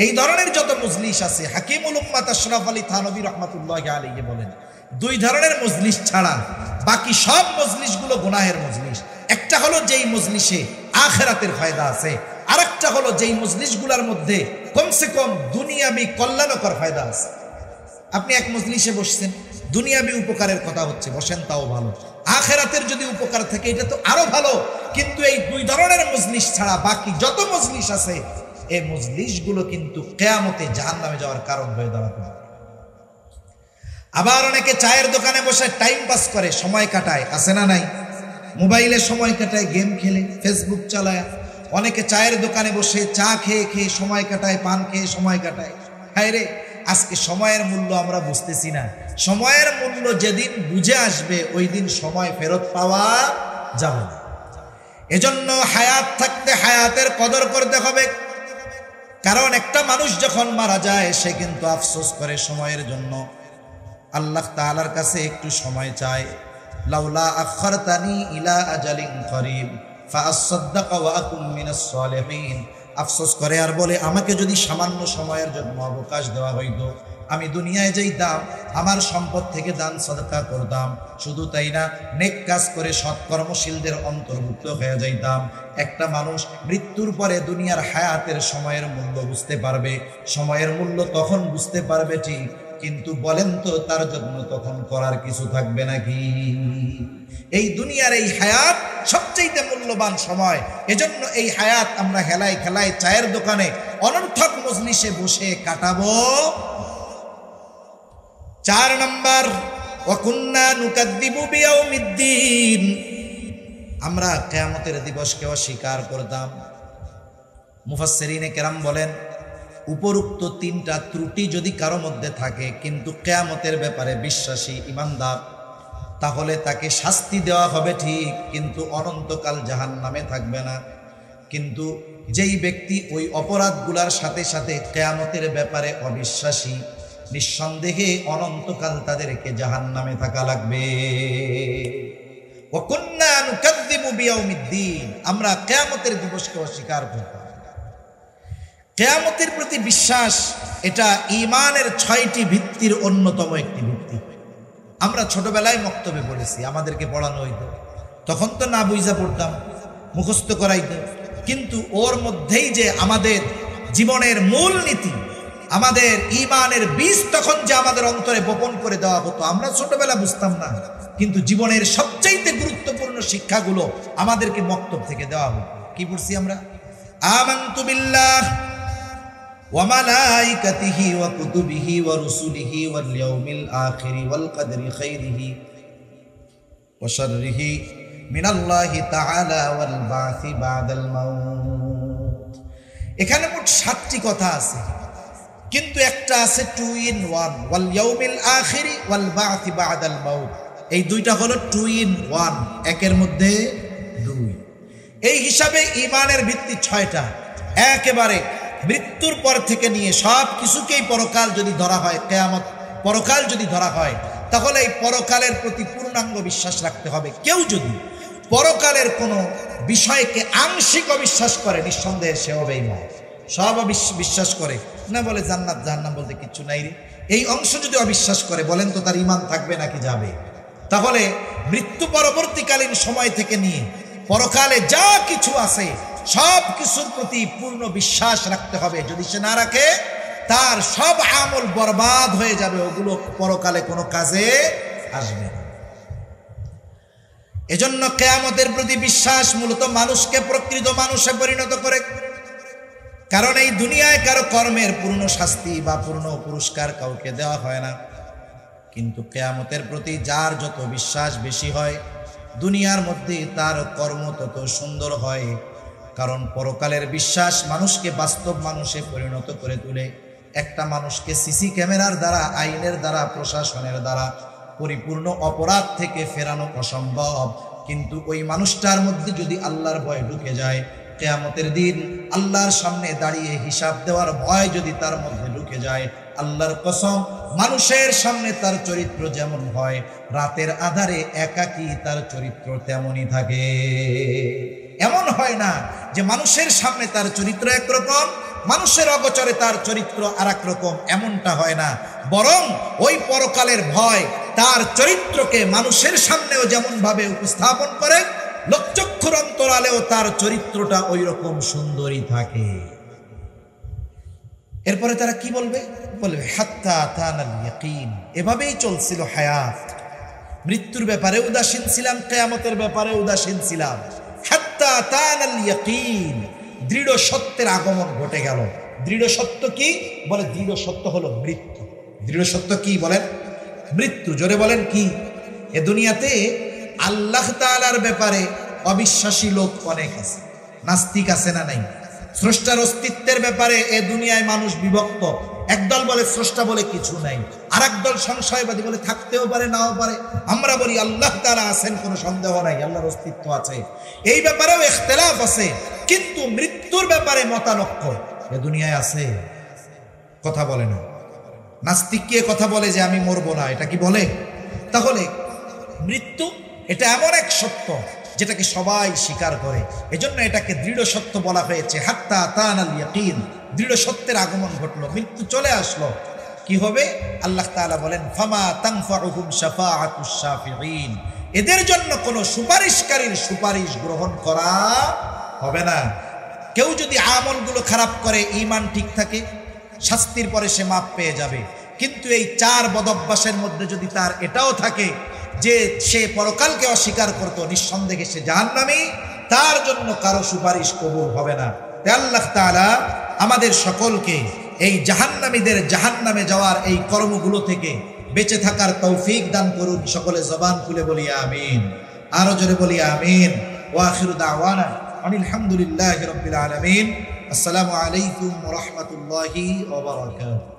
এই ধরনের যত মজলিস আছে, হাকিমুল উম্মাত আশরাফ আলী থানভী রাহমাতুল্লাহি আলাইহি বলেন, 2 ধরনের মজলিস ছাড়া বাকি সব মজলিসগুলো গুনাহের মজলিস। একটা হলো যেই মজলিসে আখিরাতের ফায়দা আছে, আরেকটা হলো যেই মজলিসগুলোর মধ্যে কমসে কম দুনিয়াবি কল্যাণকর ফায়দা আছে। আপনি এক মজলিসে বসছেন, দুনিয়াবি উপকারের কথা হচ্ছে, বসেন, তাও ভালো। আখিরাতের যদি উপকার থাকে এটা তো আরো ভালো। কিন্তু এই 2 ধরনের মজলিস ছাড়া বাকি যত মজলিস আছে, এই মজলিসগুলো কিন্তু কিয়ামতে জাহান্নামে যাওয়ার কারণ হয়ে দাঁড়াতে পারে। আবার অনেকে চায়ের দোকানে বসে টাইম পাস করে, সময় কাটায়, আছে না নাই? মোবাইলে সময় কাটায়, গেম খেলে, ফেসবুক চালায়। অনেকে চায়ের দোকানে বসে চা খেয়ে খেয়ে সময় কাটায়, পান খেয়ে সময় কাটায়। হায় রে, আজকে সময়ের মূল্য আমরা বুঝতেছি না। সময়ের মূল্য যেদিন বুঝে আসবে, ওই দিন সময় ফেরত পাওয়া যাবে না। এজন্য হায়াত থাকতে হায়াতের কদর করতে হবে। কারণ একটা মানুষ যখন মারা যায়, সে কিন্তু আফসোস করে সময়ের জন্য, আল্লাহ তাআলার কাছে একটু সময় চায়। লাউলা আখারতানি ইলা আজালিন করিব ফাআসাদদাকা ওয়া আকুম মিনাস সালিহিন। আফসোস করে আর বলে, আমাকে যদি সামান্য সময়ের জন্য অবকাশ দেওয়া হইতো, আমি দুনিয়ায় যাইতাম, আমার সম্পদ থেকে দান সাদকা করতাম, শুধু তাই না, নেক কাজ করে সৎকর্মশীলদের অন্তর্ভুক্ত হয়ে যাইতাম। একটা মানুষ মৃত্যুর পরে দুনিয়ার হায়াতের সময়ের মূল্য বুঝতে পারবে। সময়ের মূল্য তখন বুঝতে পারবে ঠিক, কিন্তু বলেন তো তার জন্য তখন করার কিছু থাকবে নাকি? এই দুনিয়ার এই হায়াত সবচেয়ে মূল্যবান সময়। এজন্য এই হায়াত আমরা হেলায় খেলায় চায়ের দোকানে অনর্থক মজলিসে বসে কাটাবো। 4 নম্বর, ওয়াকুন্না নুকাদ্দিবু বিয়াউমিদ্দিন। আমরা কিয়ামতের দিবসকে অস্বীকার করতাম। মুফাসসিরিনে কেরাম বলেন, উপরোক্ত 3টা ত্রুটি যদি কারো মধ্যে থাকে, কিন্তু কিয়ামতের ব্যাপারে বিশ্বাসী ইমানদার, তাহলে তাকে শাস্তি দেওয়া হবে ঠিক, কিন্তু অনন্তকাল জাহান্নামে থাকবে না। কিন্তু যেই ব্যক্তি ওই অপরাধগুলার সাথে সাথে কিয়ামতের ব্যাপারে অবিশ্বাসী, নিঃসন্দেহে অনন্তকাল তাদেরকে জাহান্নামে থাকা লাগবে। ওয়াকুন্না নুকাদ্দিবু বিয়াউমিদ্দিন, আমরা কিয়ামতের দিবসকে অস্বীকার করতাম। কিয়ামতের প্রতি বিশ্বাস, এটা ঈমানের 6টি ভিত্তির অন্যতম একটি ভিত্তি। আমরা ছোটবেলায় মক্তবে পড়েছি, আমাদেরকে পড়ানো হইতো, তখন তো না বুঝা পড়তাম, মুখস্থ করাইতো, কিন্তু ওর মধ্যেই যে আমাদের জীবনের মূল নীতি, আমাদের ঈমানের বীজ তখন যে আমাদের অন্তরে বপন করে দেওয়া হতো, আমরা ছোটবেলা বুঝতাম না, কিন্তু জীবনের সবচাইতে গুরুত্বপূর্ণ শিক্ষাগুলো আমাদেরকে মক্তব থেকে দেওয়া হতো। কি পড়ছি আমরা? আমানতু বিল্লাহ ওয়া মালাইকাতিহি ওয়া কুতুবিহি ওয়া রুসুলিহি ওয়াল ইয়াউমিল আখিরি ওয়াল কদরি খাইরিহি ওয়া শাররিহি মিনাল্লাহি তাআলা ওয়াল বাসি বাদাল মাউত। এখানে মোট 7টি কথা আছে, কিন্তু একটা আছে 2 in 1, ওয়াল ইয়াউমিল আখিরি ওয়াল বাসি বাদাল মাউত। এই দুইটা হলো 2 in 1, একের মধ্যে 2। এই হিসাবে ঈমানের ভিত্তি 6টা। একেবারে মৃত্যুর পর থেকে নিয়ে সব কিছুকেই পরকাল যদি ধরা হয়, কিয়ামত পরকাল যদি ধরা হয়, তাহলে এই পরকালের প্রতি পূর্ণাঙ্গ বিশ্বাস রাখতে হবে। কেউ যদি পরকালের কোনো বিষয়কে আংশিক অবিশ্বাস করে, নিঃসন্দেহে সে হবে ঈমান। সব বিশ্বাস করে না, বলে জান্নাত জাহান্নাম বলতে কিচ্ছু নাই রে, এই অংশ যদি অবিশ্বাস করে, বলেন তো তার ঈমান থাকবে নাকি যাবে? তাহলে মৃত্যু পরবর্তীকালীন সময় থেকে নিয়ে পরকালে যা কিছু আছে সব কিছুর প্রতি পূর্ণ বিশ্বাস রাখতে হবে। যদি সে না রাখে, তার সব আমল বরবাদ হয়ে যাবে, ওগুলো পরকালে কোনো কাজে আসবে না। এজন্য কিয়ামতের প্রতি বিশ্বাস মূলত মানুষকে প্রকৃত মানুষে পরিণত করে। কারণ এই দুনিয়ায় কারো কর্মের পূর্ণ শাস্তি বা পূর্ণ পুরস্কার কাউকে দেওয়া হয় না, কিন্তু কিয়ামতের প্রতি যার যত বিশ্বাস বেশি হয়, দুনিয়ার মধ্যে তার কর্ম তত সুন্দর হয়। কারণ পরকালের বিশ্বাস মানুষকে বাস্তব মানুষে পরিণত করে তোলে। একটা মানুষকে সিসি ক্যামেরার দ্বারা, আইনের দ্বারা, প্রশাসনের দ্বারা পরিপূর্ণ অপরাধ থেকে ফেরানো অসম্ভব, কিন্তু ওই মানুষটার মধ্যে যদি আল্লাহর ভয় ঢুকে যায়, কিয়ামতের দিন আল্লাহর সামনে দাঁড়িয়ে হিসাব দেওয়ার ভয় যদি তার মধ্যে ঢুকে যায়, আল্লাহর কসম, মানুষের সামনে তার চরিত্র যেমন হয়, রাতের আধারে একাকী তার চরিত্র তেমনই থাকে। এমন হয় না যে মানুষের সামনে তার চরিত্র একরকম, মানুষের অগোচরে তার চরিত্র আর এক রকম, এমনটা হয় না। বরং ওই পরকালের ভয় তার চরিত্রকে মানুষের সামনেও যেমন ভাবে উপস্থাপন করে, লোকচক্ষুর অন্তরালেও তার চরিত্রটা ওই রকম সুন্দরী থাকে। এরপরে তারা কি বলবে? বলবে হাত্তা আতানাল ইয়াকিন। এভাবেই চলছিল হায়াত। মৃত্যুর ব্যাপারে উদাসীন ছিলাম, কিয়ামতের ব্যাপারে উদাসীন ছিলাম। হাত্তা আতানাল ইয়াকিন, দৃঢ় সত্যের আগমন ঘটে গেল। দৃঢ় সত্য কি? বলে দৃঢ় সত্য হলো মৃত্যু। দৃঢ় সত্য কি বলেন? মৃত্যু। জোরে বলেন কি? এ দুনিয়াতে আল্লাহ তাআলার ব্যাপারে অবিশ্বাসী লোক অনেক আছে, নাস্তিক আছে না নাই? স্রষ্টার অস্তিত্বের ব্যাপারে এ দুনিয়ায় মানুষ বিভক্ত। একদল বলে স্রষ্টা বলে কিছু নাই, আর একদল সংশয়বাদী বলে থাকতেও পারে নাও পারে। আমরা বলি আল্লাহ তাআলা আছেন, কোনো সন্দেহ নাই, আল্লাহর অস্তিত্ব আছে। এই ব্যাপারেও ইখতিলাফ আছে, কিন্তু মৃত্যুর ব্যাপারে মতানক্য এ দুনিয়ায় আছে। কথা বলে না। নাস্তিক কে কথা বলে যে আমি মরবো না, এটা কি বলে? তাহলে মৃত্যু এটা এমন এক সত্য যেটাকে সবাই স্বীকার করে, এজন্য এটাকে দৃঢ় সত্য বলা হয়েছে। হাত্তা আতানাল ইয়াকিন, দৃঢ় সত্যের আগমন ঘটলো, মৃত্যু চলে আসলো। কি হবে? আল্লাহ তাআলা বলেন ফামা তানফাউহুম শাফাআতুশ শাফিঈন, এদের জন্য কোনো সুপারিশকারীর সুপারিশ গ্রহণ করা হবে না। কেউ যদি আমলগুলো খারাপ করে, ঈমান ঠিক থাকে, শাস্তির পরে সে মাপ পেয়ে যাবে। কিন্তু এই 4 বদঅভ্যাসের মধ্যে যদি তার এটাও থাকে যে সে পরকালকে অস্বীকার করত, নিঃসন্দেহে সে জাহান্নামী, তার জন্য কারো সুপারিশ কবুল হবে না। তাই আল্লাহ তাআলা আমাদের সকলকে এই জাহান্নামীদের জাহান্নামে যাওয়ার এই কর্মগুলো থেকে বেঁচে থাকার তৌফিক দান করুন। সকলে জবান খুলে বলি আমিন, আরো জোরে বলি আমিন। ওয়া আখিরু দাওয়ানা আনিল হামদুলিল্লাহি রাব্বিল আলামিন। আসসালামু আলাইকুম ওয়া রাহমাতুল্লাহি ওয়া বারাকাতুহু।